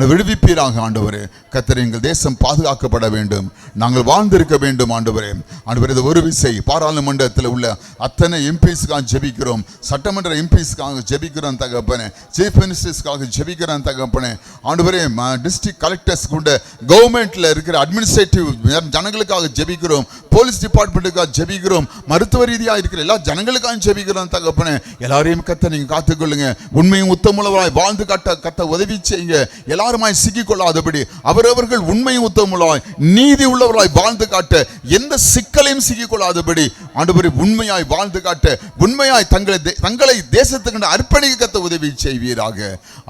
விடுவிப்பீராக. ஆண்டவரே, கர்த்தரே, எங்கள் தேசம் பாதுகாக்கப்பட வேண்டும், நாங்கள் வாழ்ந்திருக்க வேண்டும். ஆண்டவரே, ஆண்டவரே, இது ஒரு விசை பாராளுமன்றத்தில் உள்ள அத்தனை எம்பிஸ்க்காக ஜெபிக்கிறோம், சட்டமன்ற எம்பிஸ்க்காக ஜெபிக்கிறோம் தகப்பனே, சீஃப் மினிஸ்டர்ஸ்க்காக ஜெபிக்கிறோம் தகப்பனே. ஆண்டவரே, டிஸ்ட்ரிக்ட் கலெக்டர்ஸ் கூட கவர்மெண்ட்ல இருக்கிற அட்மினிஸ்ட்ரேஷன் அட்மினிஸ்ட்ரேட்டிவ் ஜனங்களுக்காக ஜெபிக்கிறோம், போலீஸ் டிபார்ட்மெண்ட்டுக்காக ஜெபிக்கிறோம், மருத்துவ ரீதியாக இருக்கிற எல்லா ஜனங்களுக்காக ஜெபிக்கிறோம். தகப்பனே, எல்லாரையும் கத்த நீங்க காத்துக்கொள்ளுங்க. உண்மையும் உத்தமுள்ளவராய் வாழ்ந்து கத்த உதவி செய்யுங்க. எல்லாருமாய் சிக்கிக்கொள்ளாதபடி அவரவர்கள் உண்மையும் உத்தமுள்ளவராய் நீதி உள்ளவராய் வாழ்ந்து காட்ட, எந்த சிக்கலையும் சிக்கிக்கொள்ளாதபடி ஆண்டவரே உண்மையாய் வாழ்ந்து காட்ட, உண்மையாய் தங்களை தேசத்துக்கு அர்ப்பணிக்க கத்த உதவி செய்வீராக.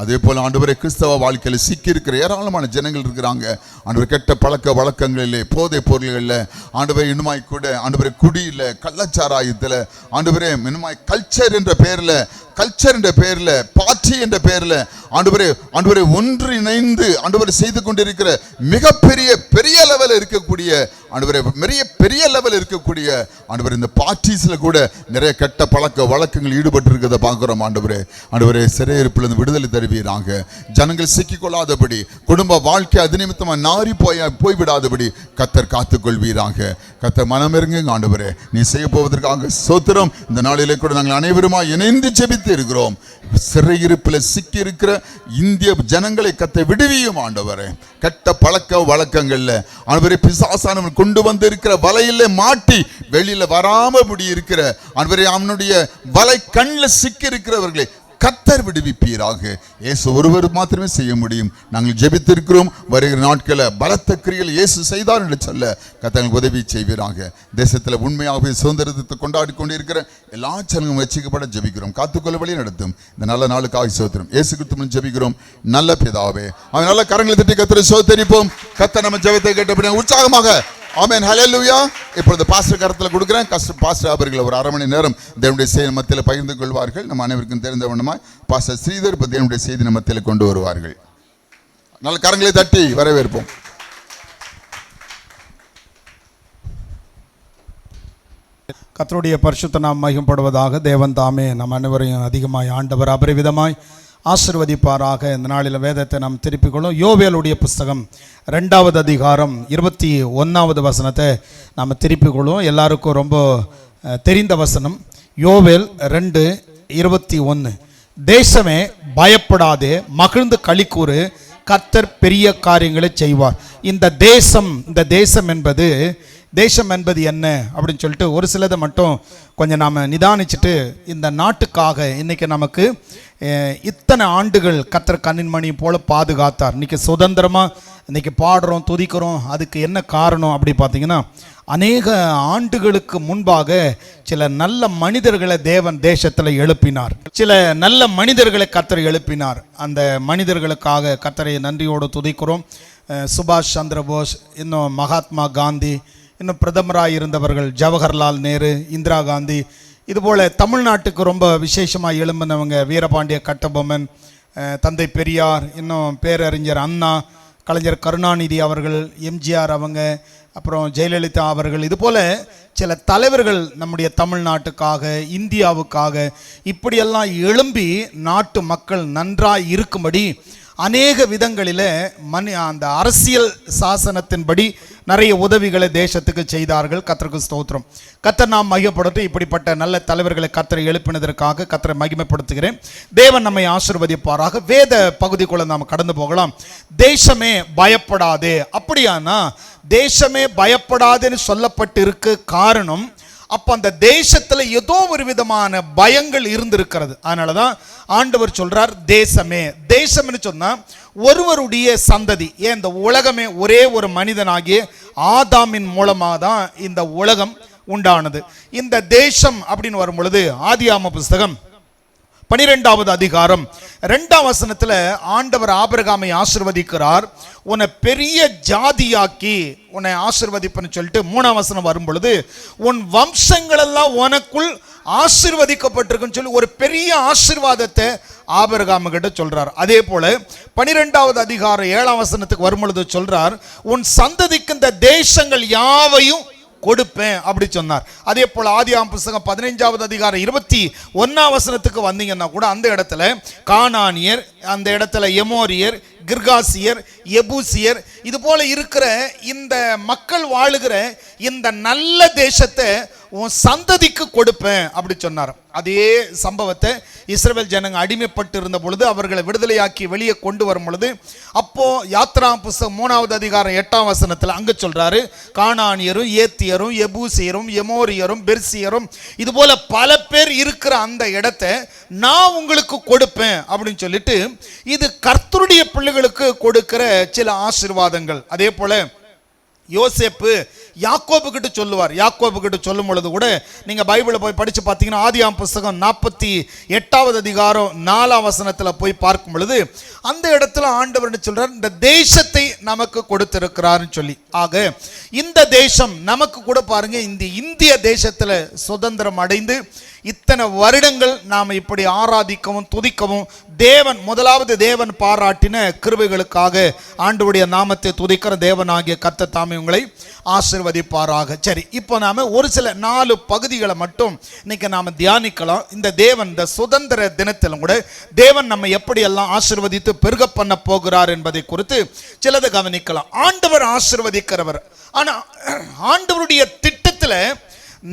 அதே போல ஆண்டவரே, கிறிஸ்தவ வாழ்க்கையில் சிக்கி இருக்கிற ஏராளமான ஜனங்கள் இருக்கிறாங்க. ஆண்டவரே, கெட்ட பழக்க வழக்கங்களிலே, போதை பொருள்களில், ஆண்டவரே இன்னுமாய் கூட ஆண்டவரே குடியில், கள்ளச்சாராயத்தில், ஆண்டவரே இன்னுமாய் கல்ச்சர் என்ற பேரில் பார்ட்டி என்ற பேரில் ஆண்டவரே ஒன்றிணைந்து ஆண்டவரே செய்து கொண்டிருக்கிற பெரிய லெவல் இருக்கக்கூடிய ஆண்டவரே பெரிய லெவல் இருக்கக்கூடிய ஆண்டவரே இந்த பார்ட்டிஸ்ல கூட நிறைய கெட்ட பழக்க வழக்கங்கள் ஈடுபட்டு இருக்கிறத பார்க்கிறோம். ஆண்டவரே சிறையிருப்பிலிருந்து விடுதலை தருவீராக. ஜனங்கள் சிக்கிக்கொள்ளாதபடி, குடும்ப வாழ்க்கை அது நிமித்தமாக நாரி போய்விடாதபடி கத்தர் காத்துக்கொள்வீராக. கத்தர் மனமிருங்க ஆண்டவரே, நீ செய்ய போவதற்காக ஸ்தோத்திரம். இந்த நாளிலே கூட நாங்கள் அனைவருமா இணைந்து ஜெபித்து இருக்கிறோம். சிறையிருப்பில் சிக்கி இருக்கிற இந்திய ஜனங்களை கத்த விடுவியும் ஆண்டவரே. கெட்ட பழக்க வழக்கங்கள்ல ஆண்டவரே பிசாசானவன் கொண்டு வந்து இருக்கிற வலையில மாட்டி வெளியில வராம முடியிருக்கிற ஆண்டவரே அவனுடைய வலை கண்ணில் சிக்கி இருக்கிறவர்களை கத்தர் விடுவிப்பீராக. இயேசு ஒருவர் மாத்திரமே செய்ய முடியும். நாங்கள் ஜெபித்திருக்கிறோம். வருகிற நாட்களில் பலத்த கிரியைகளை இயேசு செய்தார் என்று சொல்ல கத்தங்களுக்கு உதவி செய்வீராக. தேசத்தில் உண்மையாகவே சுதந்திரத்தை கொண்டாடி கொண்டிருக்கிற எல்லா ஜனங்களும் ரட்சிக்கப்பட ஜெபிக்கிறோம். காத்துக்கொள்ள வழி நடத்தும் இந்த நல்ல நாளுக்காக சோத்திரம். இயேசு கிறிஸ்துவின் ஜெபிக்கிறோம் நல்ல பிதாவே. அவன் நல்ல கரங்களை தட்டி கத்தரை சோதரிப்போம். கத்தர் நம்ம ஜெபத்தை கேட்டபடி உற்சாகமாக ஆமென் ஹல்லேலூயா. இப்பொழுது பாஸ்டர் கரத்தில் கொடுக்குறேன். பாஸ்டர் அவர்கள் ஒரு அரை மணி நேரம் தேவனுடைய செய்தி மத்தியில் பகிர்ந்து கொள்வார்கள். நம்ம அனைவருக்கும் தெரிந்த வண்ணமாய் பாஸ்டர் ஸ்ரீதர் இப்போ தேவனுடைய செய்தி மத்தியில் கொண்டு வருவார்கள். நல்ல கரங்களை தட்டி வரவேற்போம். கர்த்தருடைய பரிசுத்த நாமம் மகிமைப்படுவதாக. தேவன் தாமே நம் அனைவரையும் அதிகமாய் ஆண்டவர் அபரிவிதமாய் ஆசீர்வதிப்பாராக. இந்த நாளில் வேதத்தை நாம் திருப்பிக் கொள்ளும். யோவேலுடைய புஸ்தகம் 2வது அதிகாரம் 21வது வசனத்தை நாம் திருப்பிக் கொள்ளும். எல்லாருக்கும் ரொம்ப தெரிந்த வசனம். யோவேல் 2:21. தேசமே பயப்படாதே, மகிழ்ந்து களிக்கூறு, கர்த்தர் பெரிய காரியங்களை செய்வார். இந்த தேசம் என்பது என்ன அப்படின்னு சொல்லிட்டு ஒரு சிலதை மட்டும் கொஞ்சம் நாம் நிதானிச்சுட்டு, இந்த நாட்டுக்காக இன்றைக்கி நமக்கு இத்தனை ஆண்டுகள் கர்த்தர் கண்ணின் மணி போல் பாதுகாத்தார். இன்றைக்கி சுதந்திரமாக இன்றைக்கி பாடுறோம், துதிக்கிறோம். அதுக்கு என்ன காரணம் அப்படி பார்த்தீங்கன்னா, அநேக ஆண்டுகளுக்கு முன்பாக சில நல்ல மனிதர்களை தேவன் தேசத்தில் எழுப்பினார். சில நல்ல மனிதர்களை கர்த்தர் எழுப்பினார். அந்த மனிதர்களுக்காக கர்த்தரை நன்றியோடு துதிக்கிறோம். சுபாஷ் சந்திர போஸ், இன்னும் மகாத்மா காந்தி, இன்னும் பிரதமராக இருந்தவர்கள் ஜவஹர்லால் நேரு, இந்திரா காந்தி, இதுபோல் தமிழ்நாட்டுக்கு ரொம்ப விசேஷமாக எழும்பினவங்க வீரபாண்டிய கட்டபொம்மன், தந்தை பெரியார், இன்னும் பேரறிஞர் அண்ணா, கலைஞர் கருணாநிதி அவர்கள், எம்ஜிஆர் அவங்க, அப்புறம் ஜெயலலிதா அவர்கள், இதுபோல் சில தலைவர்கள் நம்முடைய தமிழ்நாட்டுக்காக, இந்தியாவுக்காக இப்படியெல்லாம் எழும்பி நாட்டு மக்கள் நன்றாக இருக்கும்படி அநேக விதங்களில் அந்த அரசியல் சாசனத்தின்படி நிறைய உதவிகளை தேசத்துக்கு செய்தார்கள். கர்த்தருக்கு ஸ்தோத்திரம். கர்த்தர் நாம் மகிமைப்படுத்த இப்படிப்பட்ட நல்ல தலைவர்களை கர்த்தரை எழுப்பினதற்காக கர்த்தரை மகிமைப்படுத்துகிறேன். தேவன் நம்மை ஆசீர்வதிப்பாராக. வேத பகுதிக்குள்ள நாம் கடந்து போகலாம். தேசமே பயப்படாதே. அப்படியானா தேசமே பயப்படாதேன்னு சொல்லப்பட்டு இருக்க காரணம், அப்போ அந்த தேசத்தில் ஏதோ ஒரு விதமான பயங்கள் இருந்திருக்கிறது. அதனால தான் ஆண்டவர் சொல்றார் தேசம்னு சொன்னா ஒருவருடைய சந்ததி. ஏன் இந்த உலகமே ஒரே ஒரு மனிதனாகிய ஆதாமின் மூலமாக தான் இந்த உலகம் உண்டானது. இந்த தேசம் அப்படின்னு வரும் பொழுது ஆதியாகம புஸ்தகம் 12வது அதிகாரம் 2ஆம் வசனத்தில் ஆண்டவர் ஆபிரகாமை ஆசீர்வதிக்கிறார். உன்னை பெரிய ஜாதியாக்கி உன்னை ஆசீர்வதிப்பன்னு சொல்லிட்டு 3ஆம் வசனம் வரும் பொழுது உன் வம்சங்கள் எல்லாம் உனக்குள் ஆசீர்வதிக்கப்பட்டிருக்குன்னு சொல்லி ஒரு பெரிய ஆசீர்வாதத்தை ஆபிரகாம் கிட்ட சொல்றார். அதே போல 12வது அதிகாரம் 7ஆம் வசனத்துக்கு வரும் பொழுது சொல்றார், உன் சந்ததிக்கு இந்த தேசங்கள் யாவையும் கொடுப்பேன் அப்படி சொன்னார். அதே போல ஆதியாகம புஸ்தகம் 15வது அதிகாரம் 21ஆம் வசனத்துக்கு வந்தீங்கன்னா கூட அந்த இடத்துல கானானியர், அந்த இடத்துல எமோரியர், கிர்காசியர், எபூசியர், இது போல இருக்கிற இந்த மக்கள் வாழுகிற இந்த நல்ல தேசத்தை உன் சந்ததிக்கு கொடுப்பேன் அப்படி சொன்னார். அதே சம்பவத்தை இஸ்ரவேல் ஜனங்க அடிமைப்பட்டு இருந்த பொழுது அவர்களை விடுதலையாக்கி வெளியே கொண்டு வரும் பொழுது அப்போ யாத்ரா புஸ்தகம் 3வது அதிகாரம் 8ஆம் வசனத்தில் அங்க சொல்றாரு, கானானியரும் ஏத்தியரும் எபூசியரும் எமோரியரும் பெர்சியரும் இது போல பல பேர் இருக்கிற அந்த இடத்தை நான் உங்களுக்கு கொடுப்பேன் அப்படின்னு சொல்லிட்டு இது கர்த்தருடைய பிள்ளைகளுக்கு கொடுக்கிற சில ஆசீர்வாதங்கள். அதே போல யோசேப்பு யாக்கோபு கிட்ட சொல்லுவார். யாக்கோபு கிட்ட சொல்லும் பொழுது கூட நீங்க பைபிளை போய் படிச்சு பார்த்தீங்கன்னா ஆதியாம் புஸ்தகம் 48வது அதிகாரம் 4ஆம் வசனத்தில் போய் பார்க்கும் பொழுது அந்த இடத்துல ஆண்டவர் சொல்றார், இந்த தேசத்தை நமக்கு கொடுத்திருக்கிறார்னு சொல்லி. ஆக இந்த தேசம் நமக்கு கூட பாருங்க, இந்த இந்திய தேசத்துல சுதந்திரம் அடைந்து இத்தனை வருடங்கள் நாம் இப்படி ஆராதிக்கவும் துதிக்கவும் தேவன் முதலாவது தேவன் பாராட்டின கிருபைகளுக்காக ஆண்டவருடைய நாமத்தை துதிக்கிற தேவனாகிய கர்த்தர் தாமே உங்களை ஆசீர்வதிப்பாராக. சரி, இப்போ நாம ஒரு சில 4 பகுதிகளை மட்டும் இன்னைக்கு நாம தியானிக்கலாம். இந்த தேவன் இந்த சுதந்திர தினத்திலும் கூட தேவன் நம்ம எப்படி எல்லாம் ஆசீர்வதித்து பெருக பண்ண போகிறார் என்பதை குறித்து சிலதை கவனிக்கலாம். ஆண்டவர் ஆசீர்வதிக்கிறவர். ஆனா ஆண்டவருடைய திட்டத்துல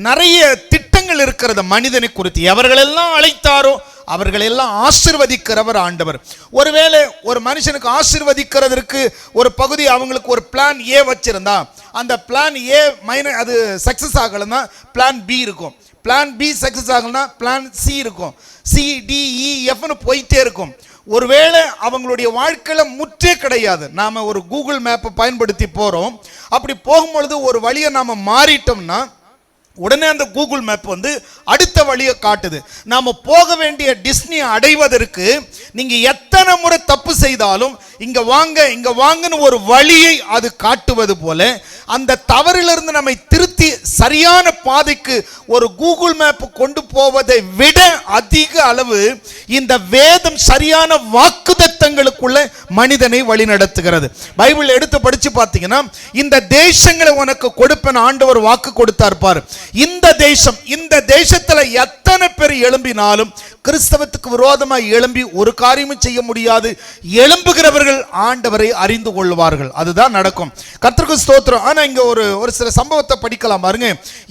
நிறைய திட்டங்கள் இருக்கிறது மனிதனை குறித்து. எவர்களெல்லாம் அழைத்தாரோ அவர்களெல்லாம் ஆசீர்வதிக்கிறவர் ஆண்டவர். ஒருவேளை ஒரு மனுஷனுக்கு ஆசீர்வதிக்கிறதற்கு ஒரு பகுதி அவங்களுக்கு ஒரு பிளான் ஏ வச்சிருந்தா அந்த பிளான் ஏ அது சக்சஸ் ஆகலன்னா பிளான் பி இருக்கும், பிளான் பி சக்சஸ் ஆகலன்னா பிளான் சி இருக்கும், சி டி இ எஃப்னு போயிட்டே இருக்கும். ஒருவேளை அவங்களுடைய வாழ்க்கையில முற்றே கிடையாது. நாம ஒரு கூகுள் மேப்பை பயன்படுத்தி போறோம், அப்படி போகும்பொழுது ஒரு வழியை நாம மாறிட்டோம்னா உடனே அந்த கூகுள் மேப் அடுத்த வழியை காட்டுது. நாம போக வேண்டிய டிஸ்னி அடைவதற்கு நீங்க எத்தனை முறை தப்பு செய்தாலும் இங்க வாங்க இங்க வாங்கன்னு ஒரு வழியை அது காட்டுவது போல அந்த தவறிலிருந்து நம்மை திருத்தி சரியான பாதைக்கு ஒரு கூகுள் மேப் கொண்டு போவதை விட அதிக அளவு இந்த வேதம் சரியான வாக்குத்தத்தங்களுக்குள்ள மனிதனை வழி நடத்துகிறது. பைபிள் எடுத்து படிச்சு பார்த்தீங்கன்னா இந்த தேசங்களை உனக்கு கொடுப்பேன் ஆண்டவர் வாக்கு கொடுத்தார் பாரு. இந்த தேசத்துல எத்தனை பேர் எழும்பினாலும் கிறிஸ்தவத்துக்கு விரோதமாக எழும்பி ஒரு காரியமும் செய்ய முடியாது. எழும்புகிறவர்கள் ஆண்டவரை அறிந்து கொள்வார்கள். அதுதான் நடக்கும். கர்த்தருக்கு ஸ்தோத்திரம். ஆனா இங்க ஒரு சில சம்பவத்தை படிக்கலாம் பாருங்க.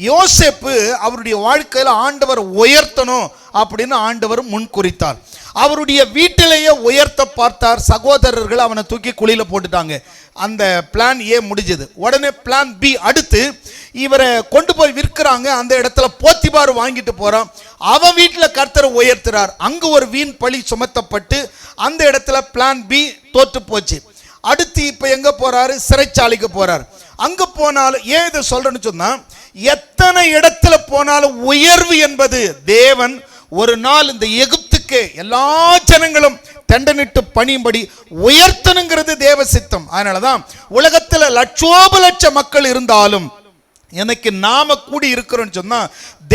யோசேப்பு அவருடைய வாழ்க்கையில ஆண்டவர் உயர்த்தணும் அப்படின்னு ஆண்டவர் முன் குறித்தார். அவருடைய வீட்டிலேயே உயர்த்த பார்த்தார். சகோதரர்கள் அவனை தூக்கி குழியில போட்டுட்டாங்க. அந்த பிளான் ஏ முடிஞ்சது. உடனே பிளான் பி அடுத்து இவரை கொண்டு போய் விற்கிறாங்க. அந்த இடத்துல போத்திபார் வாங்கிட்டு போறான். அவன் வீட்டில் கர்த்தரை உயர்த்துறார். அங்கு ஒரு வீண் பழி சுமத்தப்பட்டு அந்த இடத்துல பிளான் பி தோற்று போச்சு. அடுத்து இப்ப எங்க போறாரு? சிறைச்சாலைக்கு போறார். அங்க போனாலும் ஏன் இதை சொல்றேன்னு சொன்னா, எத்தனை இடத்துல போனாலும் உயர்வு என்பது தேவன் ஒரு நாள் இந்த எகிப்துக்கு எல்லா ஜனங்களும் தண்டனிட்டு பணியும்படி உயர்த்தணுங்கிறது தேவ சித்தம். அதனாலதான் உலகத்துல லட்சோப லட்ச மக்கள் இருந்தாலும் எனக்கு நாம கூடி இருக்கிறோம் சொன்னா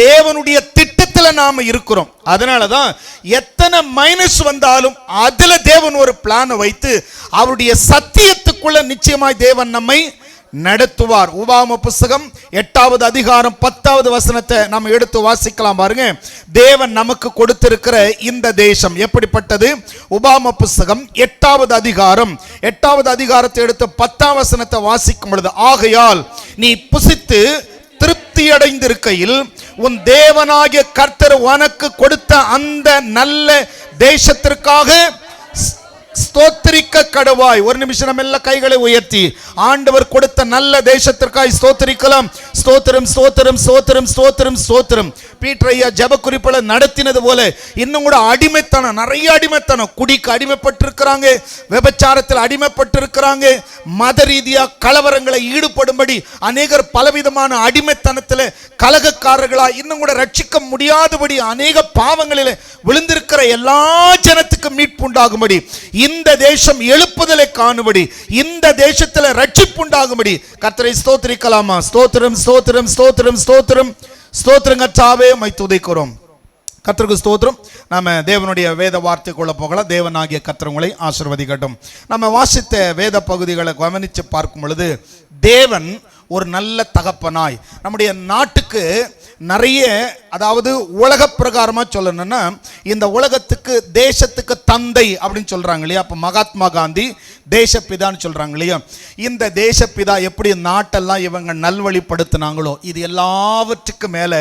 தேவனுடைய திட்டத்துல நாம இருக்கிறோம். அதனாலதான் எத்தனை மைனஸ் வந்தாலும் அதுல தேவன் ஒரு பிளான் வைத்து அவருடைய சத்தியத்துக்குள்ள நிச்சயமாய் தேவன் நம்மை நடத்துவார். உபாகம புஸ்தகம் 8வது அதிகாரம் 10வது வசனத்தை நம்ம எடுத்து வாசிக்கலாம் பாருங்க. தேவன் நமக்கு கொடுத்திருக்கிற இந்த தேசம் எப்படிப்பட்டது? உபாகம புஸ்தகம் 8வது அதிகாரத்தை எடுத்து 10ஆம் வசனத்தை வாசிக்கும் பொழுது, ஆகையால் நீ புசித்து திருப்தி அடைந்திருக்கையில் உன் தேவனாகிய கர்த்தர் உனக்கு கொடுத்த அந்த நல்ல தேசத்திற்காக ஸ்தோத்திரிக்க கடவாய். ஒரு நிமிஷம் நம்ம எல்லா கைகளை உயர்த்தி ஆண்டவர் கொடுத்த நல்ல தேசத்திற்காய் ஸ்தோத்திரிக்கலாம். ஸ்தோத்திரம் ஸ்தோத்திரம் ஸ்தோத்திரம் ஸ்தோத்திரம் ஸ்தோத்திரம். பீட்டர் ஐயா ஜெப குறிப்புல நடத்தினது போல இன்னும் கூட அடிமைத்தனம், நிறைய அடிமைத்தனம். குடிக்கு அடிமைப்பட்டிருக்கிறாங்க, விபச்சாரத்தில் அடிமைப்பட்டிருக்கிறாங்க, மத ரீதியா கலவரங்களை ஈடுபடும்படி அநேகர் பலவிதமான அடிமைத்தனத்தில் கலகக்காரர்களா இன்னும் கூட ரட்சிக்க முடியாதபடி அநேக பாவங்களில் விழுந்திருக்கிற எல்லா ஜனத்துக்கும் மீட்பு உண்டாகும்படி, இந்த தேசம் எழுப்புதலை காணும்படி, இந்த தேசத்தில் ரட்சிப்பு உண்டாகும்படி கர்த்தரை ஸ்தோத்திரிக்கலாமா? ஸ்தோத்திரம் ஸ்தோத்திரம் ஸ்தோத்திரம் ஸ்தோத்திரம் ஸ்தோத்திரம். கர்த்தாவே உம்மை துதிக்கிறோம். கர்த்தருக்கு ஸ்தோத்திரம். நம்ம தேவனுடைய வேத வார்த்தைக்குள்ள போகலாம். தேவனாகிய கர்த்தர் உங்களை ஆசீர்வதிக்கட்டும். நம்ம வாசித்த வேத பகுதிகளை கவனித்து பார்க்கும் பொழுது தேவன் ஒரு நல்ல தகப்பனாய் நம்முடைய நாட்டுக்கு நிறைய, அதாவது உலக பிரகாரமா சொல்லணும்னா இந்த உலகத்துக்கு தேசத்துக்கு தந்தை அப்படின்னு சொல்றாங்க இல்லையா? அப்ப மகாத்மா காந்தி தேசப்பிதான்னு சொல்றாங்க இல்லையா? இந்த தேசப்பிதா எப்படி நாட்டெல்லாம் இவங்க நல்வழிப்படுத்தினாங்களோ, இது எல்லாவற்றுக்கு மேல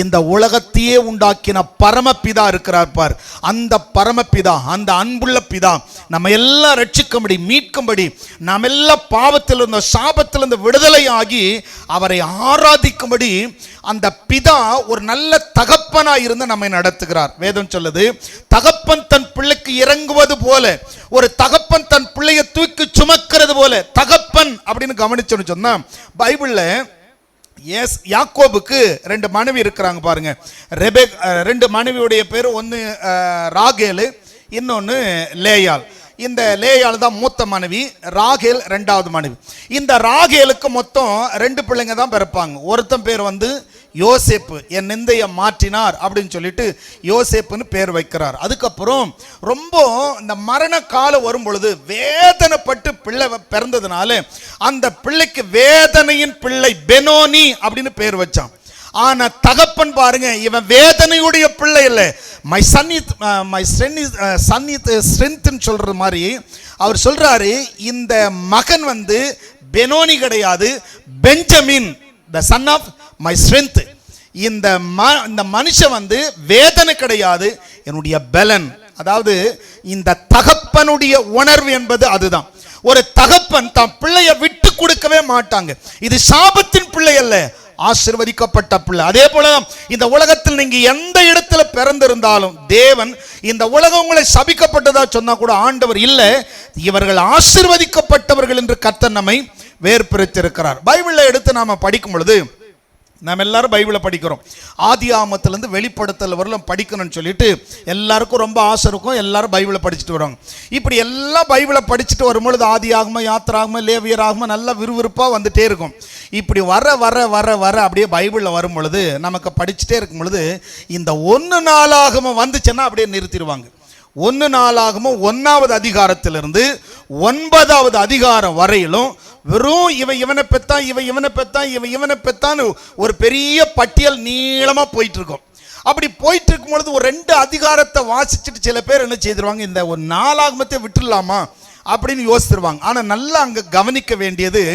இந்த உலகத்தையே உண்டாக்கின பரமபிதா இருக்கிறார் பார். அந்த பரமபிதா, அந்த அன்புள்ள பிதா நம்ம எல்லாம் ரட்சிக்கும்படி, மீட்கும்படி, நம்ம எல்லாம் பாவத்திலிருந்து, சாபத்திலிருந்து விடுதலை ஆகி அவரை ஆராதிக்கும்படி அந்த பிதா ஒரு நல்ல தகப்பனா இருந்து நம்மை நடத்துகிறார். வேதம் சொல்லுது, தகப்பன் தன் பிள்ளைக்கு இறங்குவது போல, ஒரு தகப்பன் தன் பிள்ளையை தூக்கி சுமக்கிறது போல. தகப்பன் அப்படின்னு கவனிச்சோன்னு சொன்னா, பைபிள்ல யாக்கோபுக்கு 2 மனைவி இருக்கிறாங்க பாருங்க. ரெண்டு மனைவியுடைய பேர், ஒன்னு ராகேலு, இன்னொன்னு லேயாள். இந்த லேயாள் தான் மூத்த மனைவி, ராகேல் 2வது மனைவி. இந்த ராகேலுக்கு மொத்தம் 2 பிள்ளைங்க தான் பிறப்பாங்க. ஒருத்தன் பேர் யோசேப்பு, என் நிந்தையை மாற்றினார் அப்படின்னு சொல்லிட்டு யோசேப்புன்னு பேர் வைக்கிறார். அதுக்கப்புறம் ரொம்ப இந்த மரண காலம் வரும் பொழுது வேதனைப்பட்டு பிள்ளை பிறந்ததுனால அந்த பிள்ளைக்கு வேதனையின் பிள்ளை பெனோனி அப்படின்னு பேர் வச்சான். ஆனா தகப்பன் பாருங்க, இவன் வேதனையுடைய பிள்ளை இல்லை, மை சன் இஸ் ஸ்ட்ரென்த்னு சொல்ற மாதிரி அவர் சொல்றாரு. இந்த மகன் பெனோனி கிடையாது, Benjamin, the son of my strength. இந்த மனுஷன் வேதனை கிடையாது, என்னுடைய பலன். அதாவது இந்த தகப்பனுடைய உணர்வு என்பது அதுதான். ஒரு தகப்பன் தான் பிள்ளைய விட்டு கொடுக்கவே மாட்டாங்க. இது சாபத்தின் பிள்ளை அல்ல, ஆசீர்வதிக்கப்பட்ட பிள்ளை. அதே போல இந்த உலகத்தில் நீங்க எந்த இடத்துல பிறந்திருந்தாலும், தேவன் இந்த உலகம் உங்களை சபிக்கப்பட்டதா சொன்னா கூட ஆண்டவர் இல்ல, இவர்கள் ஆசீர்வதிக்கப்பட்டவர்கள் என்று கர்த்தர் நம்மை வேறுபிரித்திருக்கிறார். பைபிளை எடுத்து நாம படிக்கும் பொழுது, நாம் எல்லாரும் பைபிளை படிக்கிறோம். ஆதி ஆகமத்திலிருந்து வெளிப்படுத்தல் வரலும் படிக்கணும்னு சொல்லிட்டு எல்லாருக்கும் ரொம்ப ஆசை இருக்கும். எல்லாரும் பைபிளை படிச்சுட்டு வருவாங்க. இப்படி எல்லாம் பைபிளை படிச்சுட்டு வரும்பொழுது ஆதி ஆகம, யாத்திராகம, லேவியர் ஆகம நல்லா விறுவிறுப்பாக வந்துட்டே இருக்கும். இப்படி வர வர வர வர அப்படியே பைபிளில் வரும் பொழுது, நமக்கு படிச்சுட்டே இருக்கும் பொழுது, இந்த 1 நாளாகமம் வந்துச்சுன்னா அப்படியே நிறுத்திடுவாங்க. 1 நாளாகமம் 1வது அதிகாரத்திலிருந்து 9வது அதிகாரம் வரையிலும் வெறும் இவனை பெத்தான், இவனை பெத்தான், இவனை பெத்தான்னு ஒரு பெரிய பட்டியல் நீளமா போயிட்டு இருக்கும். அப்படி போயிட்டு இருக்கும் பொழுது ஒரு 2 அதிகாரத்தை வாசிச்சுட்டு சில பேர் என்ன செய்திருவாங்க, இந்த ஒரு 4 ஆகமத்தை விட்டுடலாமா அப்படின்னு யோசிச்சிருவாங்க. ஆனா நல்லா அங்க கவனிக்க வேண்டியது,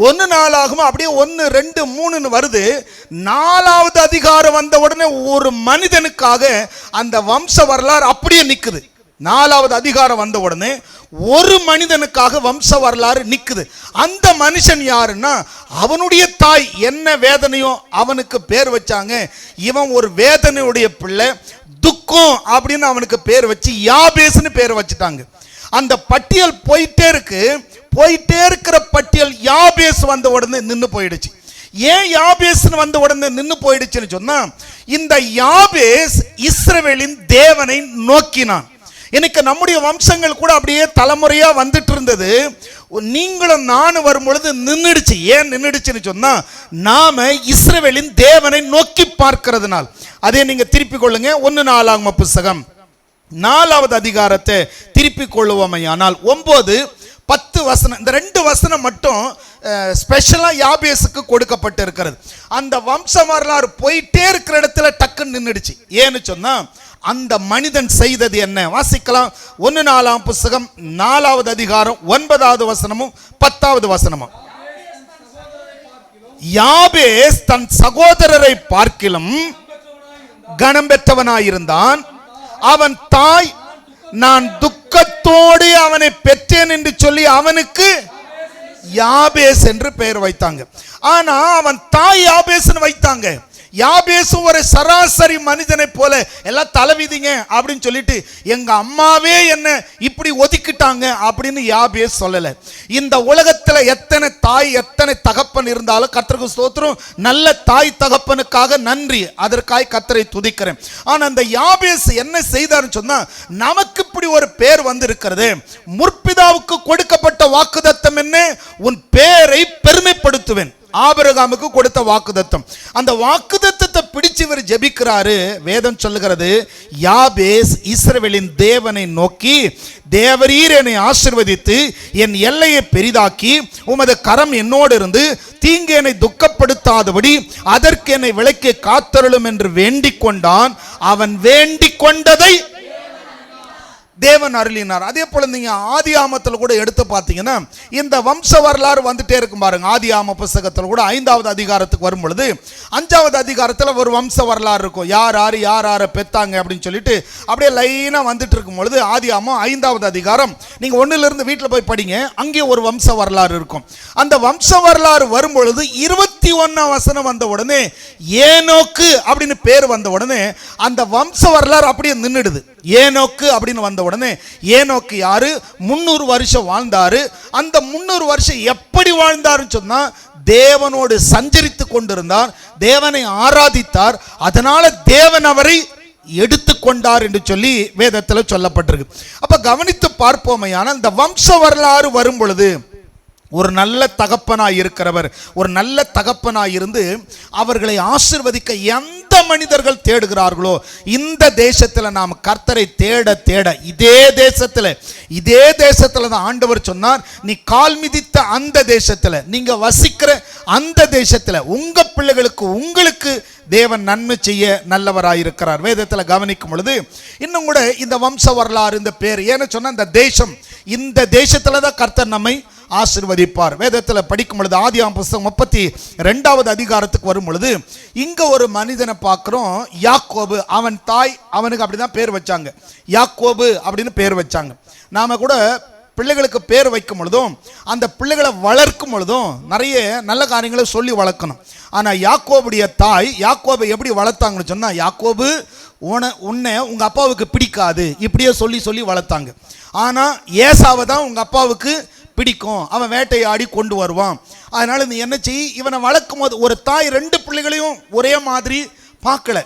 1 நாளாகமம் அப்படியே 1, 2, 3ன்னு வருது. 4வது அதிகாரம் வந்த உடனே ஒரு மனிதனுக்காக அந்த வம்ச வரலாறு அப்படியே நிக்குது. 4வது அதிகாரம் வந்த உடனே ஒரு மனிதனுக்காக வம்ச வரலாறு நிக்குது. அந்த மனுஷன் யாருன்னா, அவனுடைய தாய் என்ன வேதனையோ அவனுக்கு பேர் வச்சாங்க. இவன் ஒரு வேதனையுடைய பிள்ளை, துக்கம் அப்படின்னு அவனுக்கு பேர் வச்சு யாபேஸ்னு பேர் வச்சுட்டாங்க. அந்த பட்டியல் போயிட்டே இருக்கு. போயிட்டே இருக்கிற பட்டியல் யாபேஸ் வந்த உடனே நின்று போயிடுச்சு. ஏன் யாபேஸ்னு வந்த உடனே நின்று போயிடுச்சுன்னு சொன்னா, இந்த யாபேஸ் இஸ்ரவேலின் தேவனை நோக்கினான். எனக்கு நம்முடைய வம்சங்கள் கூட அப்படியே தலைமுறையா வந்துட்டு இருந்தது. நீங்களும் நானும் வரும் பொழுது நின்றுடுச்சு. ஏன் நின்றுடுச்சுன்னு சொன்னா, நாம இஸ்ரவேலின் தேவனை நோக்கி பார்க்கிறதுனால். அதே நீங்க திருப்பி கொள்ளுங்க. 1 நாளாகம புஸ்தகம் 4வது அதிகாரத்தை திருப்பி கொள்ளுவோமையானால் 9, 10 வசனம், இந்த 2 வசனம் மட்டும் ஸ்பெஷலா யாபேஸுக்கு கொடுக்கப்பட்டு இருக்கிறது. அந்த வம்ச வரலாறு போயிட்டே இருக்கிற இடத்துல டக்குன்னு நின்றுடுச்சு. ஏன்னு சொன்னா, அந்த மனிதன் செய்தது என்ன? வாசிக்கலாம். 1 நாளாகம புஸ்தகம் 4வது அதிகாரம் 9வது வசனமும் 10வது வசனமும். யாபேஸ் தன் சகோதரரை பார்க்கிலும் கனம் பெற்றவனாயிருந்தான். அவன் தாய், நான் துக்கத்தோடு அவனை பெற்றேன் என்று சொல்லி அவனுக்கு யாபேஸ் என்று பெயர் வைத்தாங்க. ஆனா அவன் தாய் யாபேஸ்னு வைத்தாங்க. யாபேசும் ஒரு சராசரி மனிதனை போல எல்லாம் தலைவிதிங்க அப்படின்னு சொல்லிட்டு, எங்க அம்மாவே என்ன இப்படி ஒதுக்கிட்டாங்க அப்படின்னு யாபேஸ் சொல்லல. இந்த உலகத்துல எத்தனை தாய் எத்தனை தகப்பன் இருந்தாலும் கர்த்தருக்கு ஸ்தோத்திரம், நல்ல தாய் தகப்பனுக்காக நன்றி, அதற்காக கர்த்தரை துதிக்கிறேன். ஆனா அந்த யாபேஸ் என்ன செய்தார்னு சொன்னா, நமக்கு இப்படி ஒரு பேர் வந்து இருக்கிறது. முற்பிதாவுக்கு கொடுக்கப்பட்ட வாக்குத்தத்தம் என்ன? உன் பேரை பெருமைப்படுத்துவேன். ஆபிரகாமுக்கு கொடுத்த வாக்குத்தத்தம். அந்த வாக்குத்தத்தத்தை பிடிச்சு இவர் ஜெபிக்கிறாரு. வேதம் சொல்லுகிறது, யாபேஸ் இஸ்ரவேலின் தேவனை நோக்கி, தேவரீர் என்னை ஆசீர்வதித்து என் எல்லையை பெரிதாக்கி உமது கரம் என்னோடு இருந்து தீங்கு என்னை துக்கப்படுத்தாதபடி அதற்கு என்னை விலக்கி காத்தருளும் என்று வேண்டிக் கொண்டான். அவன் வேண்டிக் கொண்டதை தேவன் அருளினார். அதே போல நீங்க ஆதி ஆமத்தில் கூட எடுத்து பார்த்தீங்கன்னா இந்த வம்ச வரலாறு வந்துட்டே இருக்கும் பாருங்க. ஆதி ஆம புஸ்தகத்தில் கூட 5வது அதிகாரத்துக்கு வரும் பொழுது 5வது அதிகாரத்தில் ஒரு வம்ச வரலாறு இருக்கும். யார் யாரை பெத்தாங்க அப்படின்னு சொல்லிட்டு அப்படியே லைனா வந்துட்டு இருக்கும் பொழுது ஆதி ஆமம் 5வது அதிகாரம் நீங்க 1லிருந்து வீட்டில் போய் படிங்க. அங்கே ஒரு வம்ச வரலாறு இருக்கும். அந்த வம்ச வரலாறு வரும் பொழுது 21ஆம் வசனம் வந்த உடனே ஏனோக்கு அப்படின்னு பேர் வந்த உடனே அந்த வம்ச வரலாறு அப்படியே நின்றுடுது. ஏனோக்கு அப்படின்னு வந்த உடனே ஏனோக்கு யாரு? 300 வருஷம் வாழ்ந்தாரு. அந்த 300 வருஷம் எப்படி வாழ்ந்தாருன்னு சொன்னா தேவனோடு சஞ்சரித்து கொண்டிருந்தார், தேவனை ஆராதித்தார், அதனால தேவன் அவரை எடுத்துக்கொண்டார் என்று சொல்லி வேதத்தில் சொல்லப்பட்டிருக்கு. அப்ப கவனித்து பார்ப்போமையான இந்த வம்ச வரலாறு வரும் பொழுது ஒரு நல்ல தகப்பனாய் இருக்கிறவர், ஒரு நல்ல தகப்பனாய் இருந்து அவர்களை ஆசீர்வதிக்க எந்த மனிதர்கள் தேடுகிறார்களோ இந்த தேசத்தில் நாம் கர்த்தரை தேட தேட இதே தேசத்தில் தான் ஆண்டவர் சொன்னார், நீ கால் மிதித்த அந்த தேசத்தில், நீங்க வசிக்கிற அந்த தேசத்தில் உங்க பிள்ளைகளுக்கு உங்களுக்கு தேவன் நன்மை செய்ய நல்லவராயிருக்கிறார். வேதத்தில் கவனிக்கும் பொழுது இன்னும் கூட இந்த வம்ச வரலாறு இந்த பேர் ஏன்னு சொன்னா இந்த தேசத்துல தான் கர்த்தர் நம்மை ஆசீர்வதிப்பார். வேதத்தில் படிக்கும் பொழுது ஆதியாகமம் புஸ்தகம் 32வது அதிகாரத்துக்கு வரும் பொழுது இங்க ஒரு மனிதனை பார்க்கிறோம், யாக்கோபு. அவன் தாய் அவனுக்கு அப்படிதான் பேர் வச்சாங்க, யாக்கோபு அப்படின்னு பேர் வச்சாங்க. நாம கூட பிள்ளைகளுக்கு பேர் வைக்கும் பொழுதும் அந்த பிள்ளைகளை வளர்க்கும் பொழுதும் நிறைய நல்ல காரியங்களை சொல்லி வளர்க்கணும். ஆனா யாக்கோபுடைய தாய் யாக்கோபை எப்படி வளர்த்தாங்கன்னு சொன்னா, யாக்கோபு உன்னை உங்க அப்பாவுக்கு பிடிக்காது இப்படியே சொல்லி வளர்த்தாங்க. ஆனா ஏசாவை தான் உங்க அப்பாவுக்கு பிடிக்கும், அவன் வேட்டையாடி கொண்டு வருவான், அதனால நீ என்ன செய், இவனை வளர்க்கும் போது ஒரு தாய் 2 பிள்ளைகளையும் ஒரே மாதிரி பார்க்கல.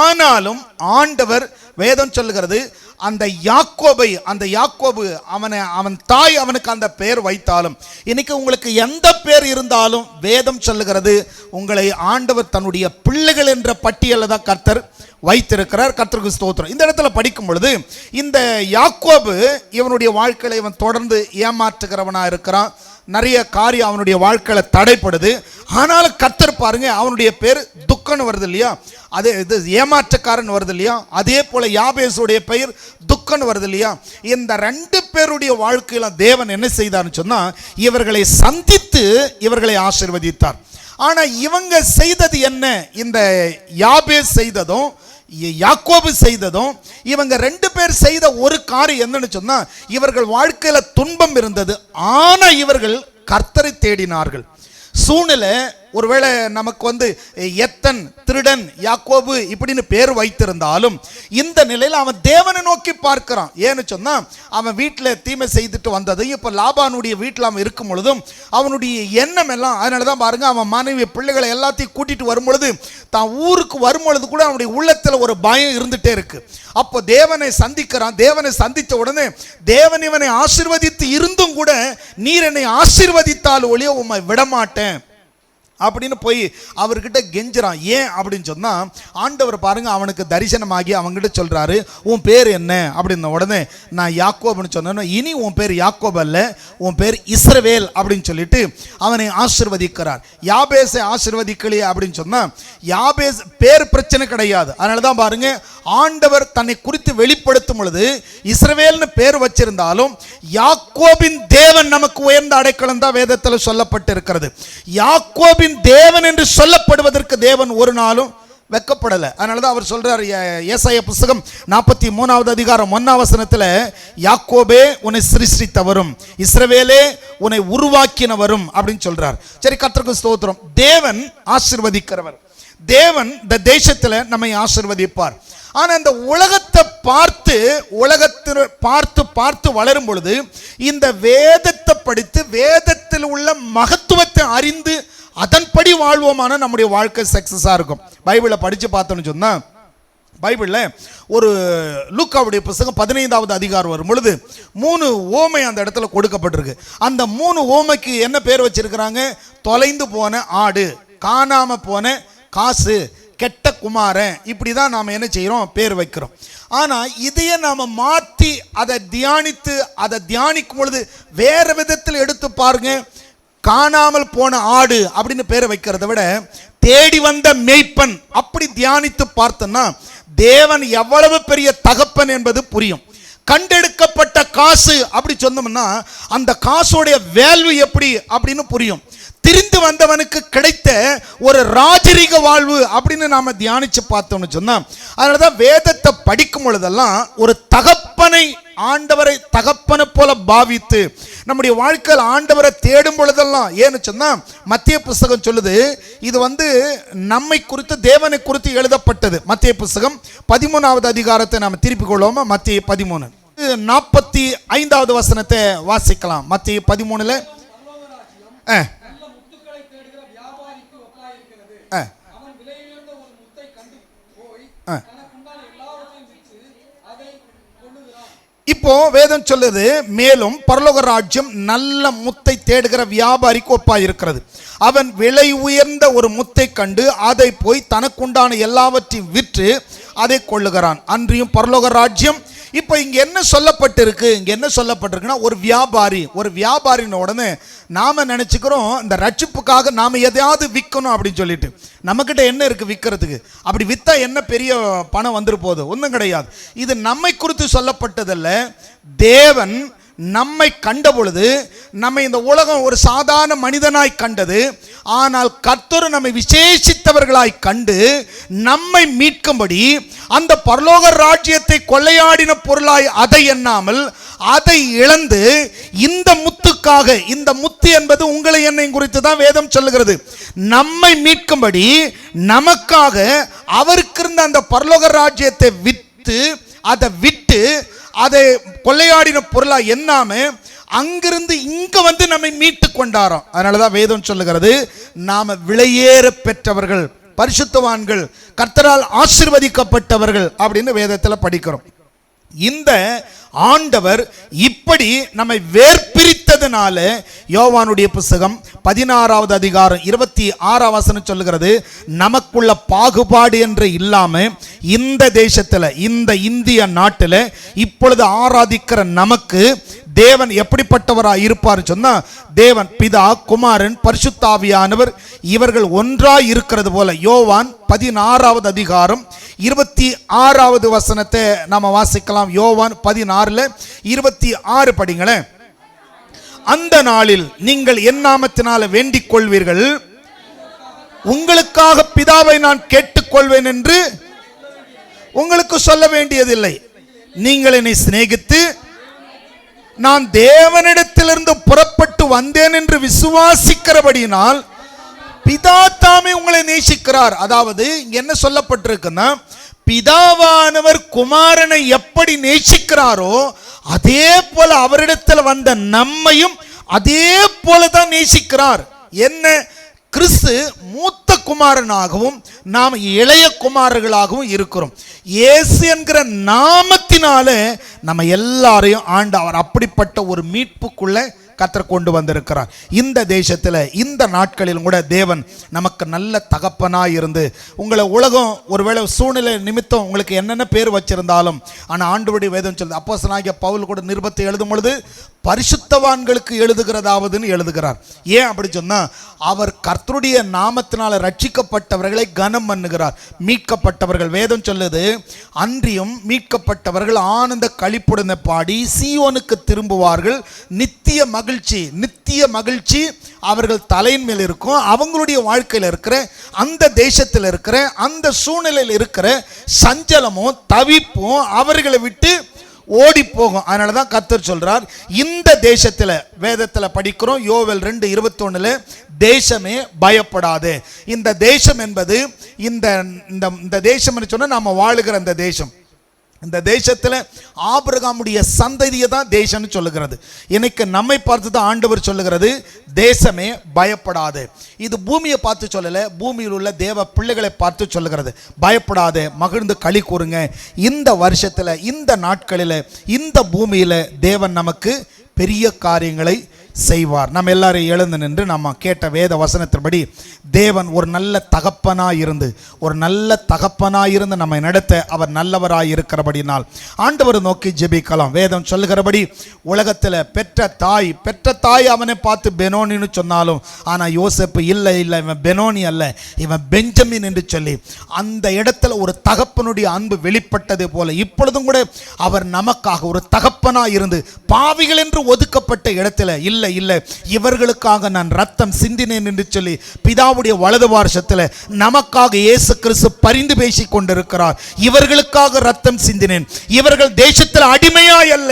ஆனாலும் ஆண்டவர் வேதம் சொல்லுகிறது அந்த யாக்கோபு அவன் தாய் அவனுக்கு அந்த பெயர் வைத்தாலும், இன்னைக்கு உங்களுக்கு எந்த பேர் இருந்தாலும் வேதம் சொல்லுகிறது உங்களை ஆண்டவர் தன்னுடைய பிள்ளைகள் என்ற பட்டியலில் தான் கர்த்தர் வைத்திருக்கிறார். கர்த்தருக்கு ஸ்தோத்திரம். இந்த இடத்துல படிக்கும் பொழுது இந்த யாக்கோபு இவனுடைய வாழ்க்கையில இவன் தொடர்ந்து ஏமாற்றுகிறவனா இருக்கிறான், நிறைய காரியம் அவனுடைய வாழ்க்கையில தடைப்படுது. ஆனாலும் கர்த்தர் பாருங்க அவனுடைய பேர் துக்கன்னு வருது இல்லையா, அதே இது ஏமாற்றக்காரன் வருது இல்லையா, அதே போல யாபேசுடைய பெயர் துக்கன்னு வருது இல்லையா. இந்த 2 பேருடைய வாழ்க்கையில தேவன் என்ன செய்தார்னு சொன்னா இவர்களை சந்தித்து இவர்களை ஆசீர்வதித்தார். ஆனா இவங்க செய்தது என்ன, இந்த யாபேஸ் செய்ததும் யாக்கோபு செய்ததும் இவங்க 2 பேர் செய்த ஒரு காரியம் என்னன்னு சொன்னா, இவர்கள் வாழ்க்கையில துன்பம் இருந்தது, ஆனா இவர்கள் கர்த்தரை தேடினார்கள். சூழ்நிலை ஒருவேளை நமக்கு எத்தன் திருடன் யாக்கோபு இப்படின்னு பேர் வைத்திருந்தாலும் இந்த நிலையில் அவன் தேவனை நோக்கி பார்க்கிறான். ஏன்னு சொன்னா அவன் வீட்டில் தீமை செய்துட்டு வந்ததையும் இப்போ லாபானுடைய வீட்டில் அவன் இருக்கும் பொழுதும் அவனுடைய எண்ணம் எல்லாம், அதனால தான் பாருங்க அவன் மனைவி பிள்ளைகளை எல்லாத்தையும் கூட்டிட்டு வரும் பொழுது தான் ஊருக்கு வரும் பொழுது கூட அவனுடைய உள்ளத்தில் ஒரு பயம் இருந்துட்டே இருக்கு. அப்போ தேவனை சந்திக்கிறான். தேவனை சந்தித்த உடனே தேவன் இவனை ஆசீர்வதித்து இருந்தும் கூட நீர் என்னை ஆசீர்வதித்தால் ஒழிய உம்மை விடமாட்டேன் அப்படின்னு போய் அவர்கிட்ட கெஞ்சுறான். ஏன் அப்படின்னு சொன்னா ஆண்டவர் பாருங்க அவனுக்கு தரிசனமாகி அவன்கிட்ட சொல்றாரு, உன் பேர் என்ன அப்படின்ன உடனே நான் யாக்கோபுன்னு சொன்னேன். இனி உன் பேர் யாக்கோபு அல்ல, உன் பேர் இஸ்ரவேல் அப்படின்னு சொல்லிட்டு அவனை ஆசீர்வதிக்கிறார். யாபேஸை ஆசீர்வதிக்கலையே அப்படின்னு சொன்னா யாபேஸ் பேர் பிரச்சனை கிடையாது. அதனாலதான் பாருங்க ஆண்டவர் தன்னை குறித்து வெளிப்படுத்தும் பொழுது இஸ்ரவேல்னு பேர் வச்சிருந்தாலும் யாக்கோபின் தேவன் நமக்கு உயர்ந்த அடைக்கலம் தான் வேதத்தில் சொல்லப்பட்டு இருக்கிறது. யாக்கோபின் தேவன் என்று சொல்லப்படுவதற்கு தேவன் ஒரு நாளும் வெக்கப்படலை. அதனாலதான் அவர் சொல்றார் ஏசாயா புஸ்தகம் 43வது அதிகாரம் 1ஆம் வசனத்துல, யாக்கோபே உன்னை சிருஷ்டித்தவரும் இஸ்ரவேலே உன்னை உருவாக்கினவரும் அப்படின்னு சொல்றார். சரி, கர்த்தருக்கு ஸ்தோத்திரம். தேவன் ஆசீர்வதிக்கிறவர், தேவன் இந்த தேசத்துல நம்மை ஆசீர்வதிப்பார். ஆனா இந்த உலகத்தை பார்த்து வளரும் பொழுது இந்த வேதத்தை படித்து வேதத்தில் உள்ள மகத்துவத்தை அறிந்து அதன்படி வாழ்வோமான நம்முடைய வாழ்க்கை சக்சஸா இருக்கும். பைபிளை படிச்சு பார்த்தோம்னு சொன்னா பைபிள்ல ஒரு லூக்காவுடைய புத்தகம் 15வது அதிகாரம் வரும் பொழுது 3 ஓமை அந்த இடத்துல கொடுக்கப்பட்டிருக்கு. அந்த 3 ஓமைக்கு என்ன பேர் வச்சிருக்கிறாங்க? தொலைந்து போன ஆடு, காணாம போன காசு, கெட்ட குமாரன், இப்படிதான் நாம என்ன செய்யறோம்? பேர் வைக்கிறோம். ஆனா இதையே நாம மாற்றி அதை தியானிக்கும் பொழுது வேற விதத்தில் எடுத்து பாருங்க. காணாமல் போன ஆடு அப்படின்னு பேரை வைக்கிறத விட தேடி வந்த மேய்ப்பன் அப்படி தியானித்து பார்த்தோம்னா தேவன் எவ்வளவு பெரிய தகப்பன் என்பது புரியும். கண்டெடுக்கப்பட்ட காசு அப்படி சொன்னோம்னா அந்த காசோடைய வேல்யூ எப்படி அப்படின்னு புரியும். திரிந்து வந்தவனுக்கு கிடைத்த ஒரு ராஜரிக வாழ்வு அப்படின்னு நாம தியானிச்சு பார்த்தோம்னு சொன்னா, அதனாலதான் வேதத்தை படிக்கும் பொழுதெல்லாம் ஒரு தகப்பனை, ஆண்டவரை தகப்பனை போல பாவித்து நம்முடைய வாழ்க்கையில் ஆண்டவரை தேடும் பொழுதெல்லாம், ஏன்னு சொன்னா மத்திய புஸ்தகம் சொல்லுது, இது நம்மை குறித்து, தேவனை குறித்து எழுதப்பட்டது. மத்திய புஸ்தகம் 13வது அதிகாரத்தை நாம் திருப்பிக் கொள்வோமா? மத்திய 13 45வது வசனத்தை வாசிக்கலாம். மத்திய 13 இப்போ வேதம் சொல்லுது, மேலும் பரலோக ராஜ்யம் நல்ல முத்தை தேடுகிற வியாபாரிக்கு ஒப்பாயிருக்கிறது. அவன் விலை உயர்ந்த ஒரு முத்தை கண்டு அதை போய் தனக்குண்டான எல்லாவற்றையும் விற்று அதை கொள்ளுகிறான். அன்றியும் பரலோக ராஜ்யம், இப்போ இங்க என்ன சொல்லப்பட்டிருக்கு? இங்க என்ன சொல்லப்பட்டிருக்குன்னா, ஒரு வியாபாரின உடனே நாம நினைச்சுக்கிறோம் இந்த ரட்சிப்புக்காக நாம எதையாவது விற்கணும் அப்படின்னு சொல்லிட்டு. நம்மகிட்ட என்ன இருக்கு விற்கிறதுக்கு? அப்படி வித்தா என்ன பெரிய பணம் வந்துரு போகுது? ஒன்றும் கிடையாது. இது நம்மை குறித்து சொல்லப்பட்டதல்ல. தேவன் நம்மை கண்ட பொழுது நம்மை இந்த உலகம் ஒரு சாதாரண மனிதனாய் கண்டது. ஆனால் கர்த்தர் நம்மை விசேஷித்தவர்களாய் கண்டு நம்மை மீட்கும்படி அந்த பரலோக ராஜ்யத்தை கொள்ளையாடின பொருளாய் அதை எண்ணாமல் அதை இழந்து இந்த முத்துக்காக, இந்த முத்து என்பது உங்களை என்னை குறித்து தான் வேதம் சொல்லுகிறது, நம்மை மீட்கும்படி நமக்காக அவருக்கு இருந்த அந்த பரலோக ராஜ்யத்தை விட்டு அதை கொள்ளையாடின பொருளா எண்ணாம அங்கிருந்து இங்க நம்மை மீட்டு கொண்டாரோம். அதனாலதான் வேதம் சொல்லுகிறது, நாம விலையேற பெற்றவர்கள், பரிசுத்தவான்கள், கர்த்தரால் ஆசீர்வதிக்கப்பட்டவர்கள் அப்படின்னு வேதத்துல படிக்கிறோம். இந்த ஆண்டவர் இப்படி நம்மை வேர்பிரித்ததுனால யோவானுடைய புஸ்தகம் 16வது அதிகாரம் 26ஆம் வசனம் சொல்லுகிறது, நமக்குள்ள பாகுபாடு என்று இல்லாம இந்த தேசத்துல, இந்த இந்திய நாட்டில் இப்பொழுது ஆராதிக்கிற நமக்கு தேவன் எப்படிப்பட்டவராய் இருப்பார் சொன்னா, தேவன் பிதா, குமாரன், பரிசுத்தாவியானவர் இவர்கள் ஒன்றாய் இருக்கிறது போல. யோவான் 16வது அதிகாரம் 26வது வசனத்தை நாம வாசிக்கலாம். யோவான் 16:26 படிங்களேன். அந்த நாளில் நீங்கள் என் நாமத்தினால வேண்டிக் கொள்வீர்கள், உங்களுக்காக பிதாவை நான் கேட்டுக்கொள்வேன் என்று உங்களுக்கு சொல்ல வேண்டியதில்லை. நீங்கள் என்னை சிநேகித்து நான் தேவனிடத்திலிருந்து புறப்பட்டு வந்தேன் என்று விசுவாசிக்கிறபடியினால் பிதா தாமே உங்களை நேசிக்கிறார். அதாவது இங்க என்ன சொல்லப்பட்டிருக்குன்னா, பிதாவானவர் குமாரனை எப்படி நேசிக்கிறாரோ அதே போல அவரிடத்தில் வந்த நம்மையும் அதே போலதான் நேசிக்கிறார். என்ன? கிறிஸ்து மூத்த குமாரனாகவும் நாம் இளைய குமாரர்களாகவும் இருக்கிறோம். இயேசு என்கிற நாமத்தினால நம்ம எல்லாரையும் ஆண்டவர் அப்படிப்பட்ட ஒரு மீட்புக்குள்ள கர்த்தர் கொண்டு வந்திருக்கிறார். இந்த தேசத்தில் இந்த நாட்களிலும் கூட தேவன் நமக்கு நல்ல தகப்பனாய் இருந்து, உங்களை உலகம் ஒருவேளை சூழ்நிலை நிமித்தம் உங்களுக்கு என்னென்ன பேர் வச்சிருந்தாலும், ஆனால் ஆண்டவருடைய வேதம் சொல்லுது, அப்போஸ்தலனாகிய பவுல் கூட நிருபத்தை எழுதும் பொழுது பரிசுத்தவான்களுக்கு எழுதுகிறதாவதுன்னு எழுதுகிறார். ஏன் அப்படி சொன்னா, அவர் கர்த்தருடைய நாமத்தினால ரட்சிக்கப்பட்டவர்களை கனம் பண்ணுகிறார். மீட்கப்பட்டவர்கள், வேதம் சொல்லுது, அன்றியும் மீட்கப்பட்டவர்கள் ஆனந்த களிப்புடன் பாடி சீயோனுக்கு திரும்புவார்கள், நித்திய மகிழ்ச்சி அவர்கள் தலையின் மேல் இருக்கும். அவங்களுடைய வாழ்க்கையில் இருக்கிற, அந்த தேசத்தில் இருக்கிற, அந்த சூழ்நிலையில் இருக்கிற சஞ்சலமும் தவிப்பும் அவர்களை விட்டு ஓடி போகும். அதனால தான் கர்த்தர் சொல்றார், இந்த தேசத்தில் வேதத்தில் படிக்கிறோம், யோவேல் 2:21 தேசமே பயப்படாதே. இந்த தேசம் என்பது இந்த தேசம் சொன்னா நாம வாழுகிற இந்த தேசம், இந்த தேசத்தில் ஆபிரகாமுடைய சந்ததியை தான் தேசம்னு சொல்லுகிறது. இன்னைக்கு நம்மை பார்த்து தான் ஆண்டவர் சொல்லுகிறது, தேசமே பயப்படாது. இது பூமியை பார்த்து சொல்லலை, பூமியில் உள்ள தேவ பிள்ளைகளை பார்த்து சொல்லுகிறது, பயப்படாதே, மகிழ்ந்து களி கூறுங்க. இந்த வருஷத்தில், இந்த நாட்களில், இந்த பூமியில் தேவன் நமக்கு பெரிய காரியங்களை செய்வார். நம்ம எல்லாரும் எழுந்து நின்று நம்ம கேட்ட வேத வசனத்தின்படி தேவன் ஒரு நல்ல தகப்பனாயிருந்து நம்மை நடத்த அவர் நல்லவராய் இருக்கிறபடினால் ஆண்டவர் நோக்கி ஜெபிக்கலாம். வேதம் சொல்லுகிறபடி உலகத்தில் பெற்ற தாய் அவனை பார்த்து பெனோனின்னு சொன்னாலும் ஆனால் யோசேப்பு இல்லை இவன் பெனோனி அல்ல, இவன் பெஞ்சமின் என்று சொல்லி அந்த இடத்துல ஒரு தகப்பனுடைய அன்பு வெளிப்பட்டது போல இப்பொழுதும் கூட அவர் நமக்காக ஒரு தகப்பனாய் இருந்து பாவிகள் என்று ஒதுக்கப்பட்ட இடத்துல இல்லை இவர்களுக்காக நான் ரத்தம் சிந்தினேன் என்று சொல்லி பிதாவுடைய வலது பார்சத்தில் நமக்காக இயேசு கிறிஸ்து பரிந்து பேசிக் கொண்டிருக்கிறார். இவர்களுக்காக ரத்தம் சிந்தினேன். இவர்கள் தேசத்தில் அடிமையாய் அல்ல,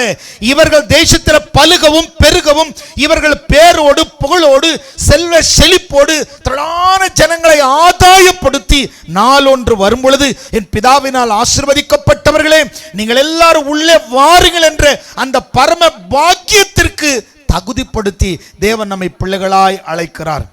இவர்கள் தேசத்தில் பலுகவும் பெருகவும் இவர்கள் பேரோடு புகழோடு செல்வ செழிப்போடு திரளான ஜனங்களை ஆதாயப்படுத்தி நாளொன்று வரும் பொழுது என் பிதாவினால் ஆசீர்வதிக்கப்பட்டவர்களே நீங்கள் எல்லாரும் உள்ளே வாருங்கள் என்ற அந்த பரம பாக்கியத்திற்கு தகுதிப்படுத்தி தேவன் நம்மை பிள்ளைகளாய் அழைக்கிறார்.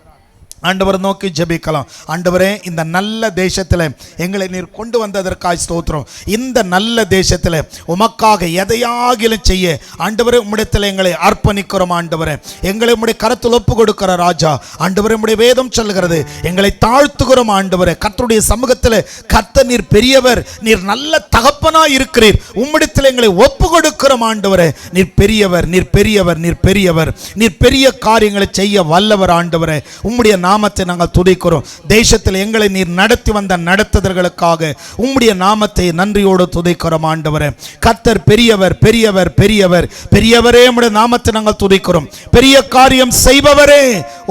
ஆண்டவர் நோக்கி ஜெபிக்கலாம். ஆண்டவரே, இந்த நல்ல தேசத்தில் எங்களை நீர் கொண்டு வந்ததற்காய் ஸ்தோத்திரம். இந்த நல்ல தேசத்தில் உமக்காக எதையாகிலும் செய்ய ஆண்டவரே உம்மிடத்தில் எங்களை அர்ப்பணிக்கிறோம். ஆண்டவரே, எங்களை உம்முடைய கரத்தில் ஒப்பு கொடுக்கிற ராஜா. ஆண்டவரே, உம்முடைய வேதம் சொல்கிறது எங்களை தாழ்த்துகிறோம். ஆண்டவரே, கர்த்தருடைய சமூகத்தில் கர்த்தர் நீர் பெரியவர், நீர் நல்ல தகப்பனாய் இருக்கிறீர். உம்மிடத்தில் எங்களை ஒப்பு கொடுக்கிறோம். ஆண்டவரே, நீர் பெரியவர், நீர் பெரியவர், நீர் பெரியவர், நீர் பெரிய காரியங்களை செய்ய வல்லவர். ஆண்டவரே, உம்முடைய நாமத்தை நாங்கள் துதிக்கிறோம். தேசத்தில் எங்களை நீர் நடத்தி வந்த நடத்துதல்களுக்காக உம்முடைய நாமத்தை நன்றியோடு துதிக்கிறோம். ஆண்டவரே, கர்த்தர் பெரியவர், பெரியவர், பெரியவர், பெரியவரே உம்முடைய நாமத்தை நாங்கள் துதிக்கிறோம். பெரிய காரியம் செய்பவரே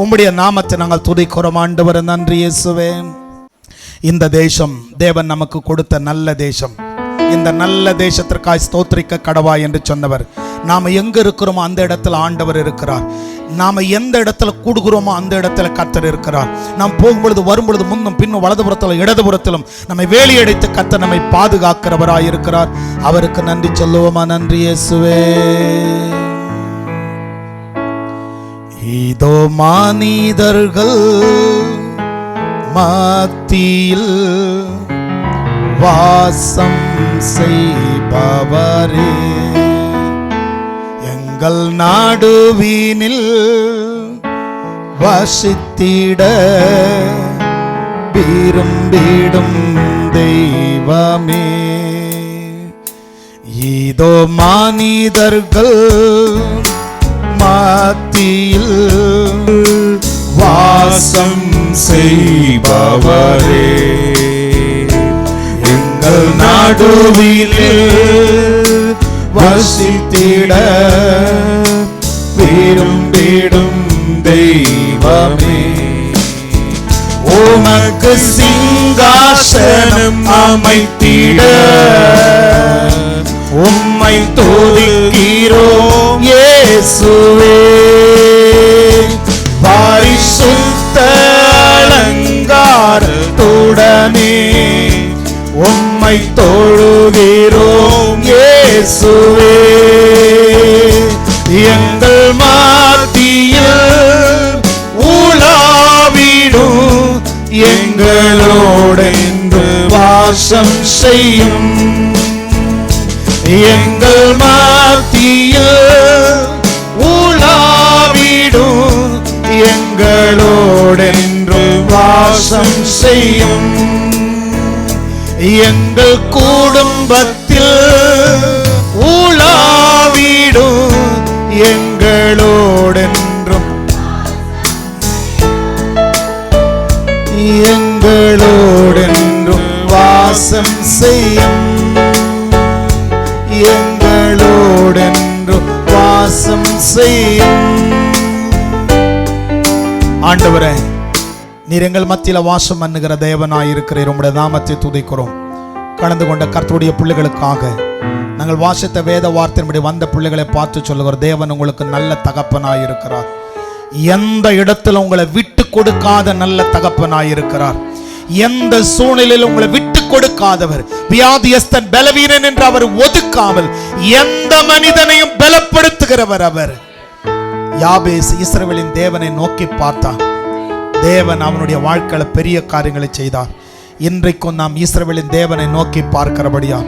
உம்முடைய நாமத்தை நாங்கள் துதிக்கிறோம். ஆண்டவரே, நன்றி இயேசுவே. இந்த தேசம் தேவன் நமக்கு கொடுத்த நல்ல தேசம். இந்த நல்ல தேசத்திற்காய் ஸ்தோத்திரிக்க கடவா என்று சொன்னவர். நாம் எங்க இருக்கிறோமோ அந்த இடத்துல ஆண்டவர் இருக்கிறார். நாம் எந்த இடத்துல கூடுகிறோமோ அந்த இடத்துல கர்த்தர் இருக்கிறார். நாம் போகும்பொழுது வரும்பொழுது முன்னும் பின்னும் வலதுபுறத்திலும் இடதுபுறத்திலும் நம்மை வேலியடைத்து கர்த்தர் நம்மை பாதுகாக்கிறவராய் இருக்கிறார். அவருக்கு நன்றி சொல்லுவோமா? நன்றி இயேசுவே. இதோ மனிதர்கள் மத்தியில் வாசம் செய்பவரே, எங்கள் நடுவினில் வசித்திட விரும்பிடும் தெய்வமே. இதோ மனிதர்கள் மத்தியில் வாசம் செய்பவரே, எங்கள் நடுவிலே வசித்திட விரும்பிடும் தெய்வமே. உமக்கு சிங்காசனம் அமைத்திட உம்மை துதிக்கிறோம் இயேசுவே. பரிசுத்த அலங்காரத்துடனே உம்மை தொழுகிறோம் இயேசுவே. எங்கள் மத்தியில் உலாவிடும் எங்களோடென்று வாசம் செய்யும். எங்கள் மத்தியில் உலாவிடும் எங்களோடென்று வாசம் செய்யும். எங்கள் குடும்பத்தில் உலாவிடும் எங்களோடென்றும் எங்களோடென்றும் வாசம் செய்யும். எங்களோடென்றும் வாசம் செய்யும். ஆண்டவரே, நீர் எங்கள் மத்தியில் வாசம் பண்ணுகிற தேவனாய் இருக்கிறீர். உம்முடைய நாமத்தை துதிக்கிறோம். கலந்து கொண்ட கர்த்தருடைய பிள்ளைகளுக்காக நாங்கள் வாசித்த வேத வார்த்தையின்படி வந்த பிள்ளைகளை பார்த்து சொல்லுகிற தேவன் உங்களுக்கு நல்ல தகப்பனாய் இருக்கிறார். எந்த இடத்துல உங்களை விட்டு கொடுக்காத நல்ல தகப்பனாய் இருக்கிறார். எந்த சூழ்நிலையில் உங்களை விட்டு கொடுக்காதவர், வியாதியஸ்தன் பலவீனன் என்று அவர் ஒதுக்காமல் எந்த மனிதனையும் பலப்படுத்துகிறவர் அவர். யாபேஸ் இஸ்ரவேலின் தேவனை நோக்கி பார்த்தான். தேவன் அவனுடைய வாழ்க்கையில பெரிய காரியங்களை செய்தார். இன்றைக்கும் நாம் இஸ்ரவேலின் தேவனை நோக்கி பார்க்கிறபடியா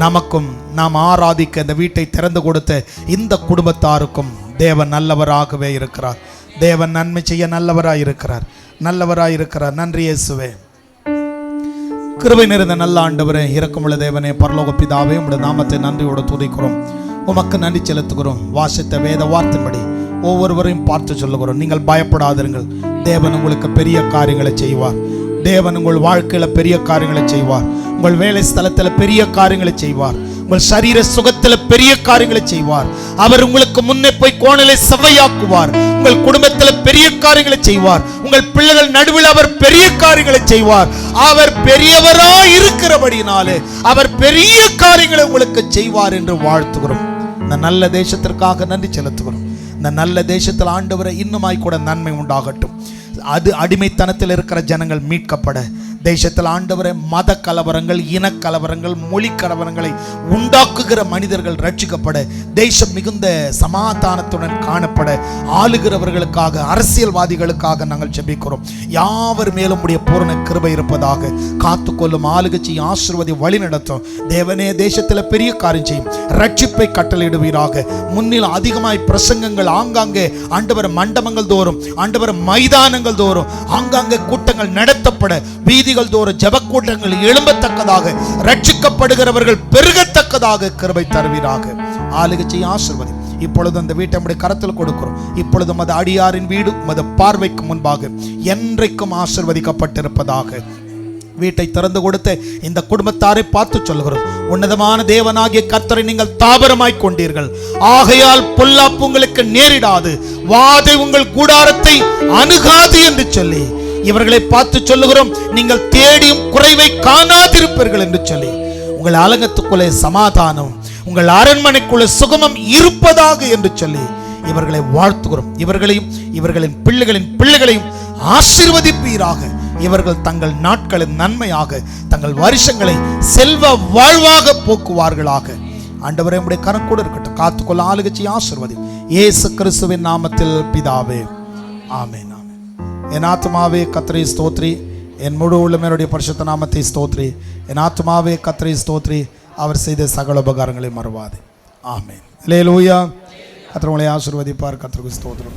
நமக்கும் நாம் ஆராதிக்க இந்த வீட்டை திறந்து கொடுத்த இந்த குடும்பத்தாருக்கும் தேவன் நல்லவராகவே இருக்கிறார். தேவன் நன்மை செய்ய நல்லவராய் இருக்கிறார், நல்லவராய் இருக்கிறார். நன்றி இயேசுவே. கிருபை நிறைந்த நல்ல ஆண்டவரே, இரக்கமுள்ள தேவனே, பரலோக பிதாவே, உம்முடைய நாமத்தை நன்றியோடு துதிக்கிறோம், உமக்கு நன்றி செலுத்துகிறோம். வாசித்த வேத வார்த்தையின்படி ஒவ்வொருவரையும் பார்த்து சொல்லுகிறோம், நீங்கள் பயப்படாதிருங்கள், தேவன் உங்களுக்கு பெரிய காரியங்களை செய்வார். தேவன் உங்கள் வாழ்க்கையில் பெரிய காரியங்களை செய்வார். உங்கள் வேலை ஸ்தலத்தில் பெரிய காரியங்களை செய்வார். உங்கள் சரீர சுகத்தில் பெரிய காரியங்களை செய்வார். அவர் உங்களுக்கு முன்னே போய் கோணலை செவ்வையாக்குவார். உங்கள் குடும்பத்தில் பெரிய காரியங்களை செய்வார். உங்கள் பிள்ளைகள் நடுவில் அவர் பெரிய காரியங்களை செய்வார். அவர் பெரியவராய் இருக்கிறபடினாலே அவர் பெரிய காரியங்களை உங்களுக்கு செய்வார் என்று வாழ்த்துகிறோம். இந்த நல்ல தேசத்திற்காக நன்றி செலுத்துகிறோம். இந்த நல்ல தேசத்தில் ஆண்டவரை இன்னுமாய் கூட நன்மை உண்டாகட்டும். அது அடிமைத்தனத்தில் இருக்கிற ஜனங்கள் மீட்கப்பட, தேசத்தில் ஆண்டவரை மத கலவரங்கள், இன கலவரங்கள், மொழி கலவரங்களை உண்டாக்குகிற மனிதர்கள் ரட்சிக்கப்பட, தேசம் மிகுந்த சமாதானத்துடன் காணப்பட, ஆளுகிறவர்களுக்காக, அரசியல்வாதிகளுக்காக நாங்கள் ஜெபிக்கிறோம். யாவர் மேலும் உடைய பூரண கிருபை இருப்பதாக. காத்துக்கொள்ளும், ஆளுகட்சி ஆசீர்வதி வழி நடத்தும். தேவனே தேசத்தில் பெரிய காரியம் செய்யும், ரட்சிப்பை கட்டளையிடுவீராக. முன்னில் அதிகமாய் பிரசங்கங்கள் ஆங்காங்கே ஆண்டவர் மண்டபங்கள் தோறும், ஆண்டவர் மைதானங்கள் தோறும் ஆங்காங்கே கூட்டங்கள் நடத்தப்பட, வீதிகள் தோறும் ஜெபக்கூட்டங்கள் எழும்பத்தக்கதாக, ரட்சிக்கப்படுகிறவர்கள் பெருகத்தக்கதாக கிருபை தருவீராக. ஆளுகட்சி ஆசீர்வதி. இப்பொழுது அந்த வீட்டை நம்முடைய கரத்தில் கொடுக்கிறோம். இப்பொழுதும் அது அடியாரின் வீடு உமது பார்வைக்கு முன்பாக என்றைக்கும் ஆசீர்வதிக்கப்பட்டிருப்பதாக. வீட்டை திறந்து கொடுத்து இந்த குடும்பத்தாரை பார்த்து சொல்கிறோம், உன்னதமான தேவனாகிய கர்த்தரை நீங்கள் தாபரமாய் கொண்டீர்கள், ஆகையால் பொல்லாப்பு உங்களுக்கு நேரிடாது, வாதை உங்கள் கூடாரத்தை அணுகாது என்று சொல்லி இவர்களை பார்த்து சொல்லுகிறோம். நீங்கள் தேடியும் குறைவை காணாதிருப்பீர்கள் என்று சொல்லி உங்கள் அலங்கத்துக்குள்ளே சமாதானம், உங்கள் அரண்மனைக்குள்ளே சுகமம் இருப்பதாக என்று சொல்லி இவர்களை வாழ்த்துகிறோம். இவர்களையும் இவர்களின் பிள்ளைகளையும் ஆசீர்வதிப்பீராக. இவர்கள் தங்கள் நாட்களின் நன்மையாக, தங்கள் வருஷங்களை செல்வ வாழ்வாக போக்குவார்களாக. ஆண்டவரே உம்முடைய கரக்கூட இருக்கட்டும், காத்துக்கொள்ள ஆளுகட்சி ஆசீர்வதி. இயேசு கிறிஸ்துவின் நாமத்தில் பிதாவே, ஆமென். என் ஆத்துமாவே கர்த்தரை ஸ்தோத்ரி, என் முழு உள்ளமையுடைய பரிசுத்த நாமத்தை ஸ்தோத்ரி. என் ஆத்துமாவே கர்த்தரை ஸ்தோத்ரி, அவர் செய்த சகல உபகாரங்களை மறவாதே. ஆமென். அல்லேலூயா. கர்த்தர் உங்களை ஆசீர்வதிப்பார். கர்த்தருக்கு ஸ்தோத்திரம்.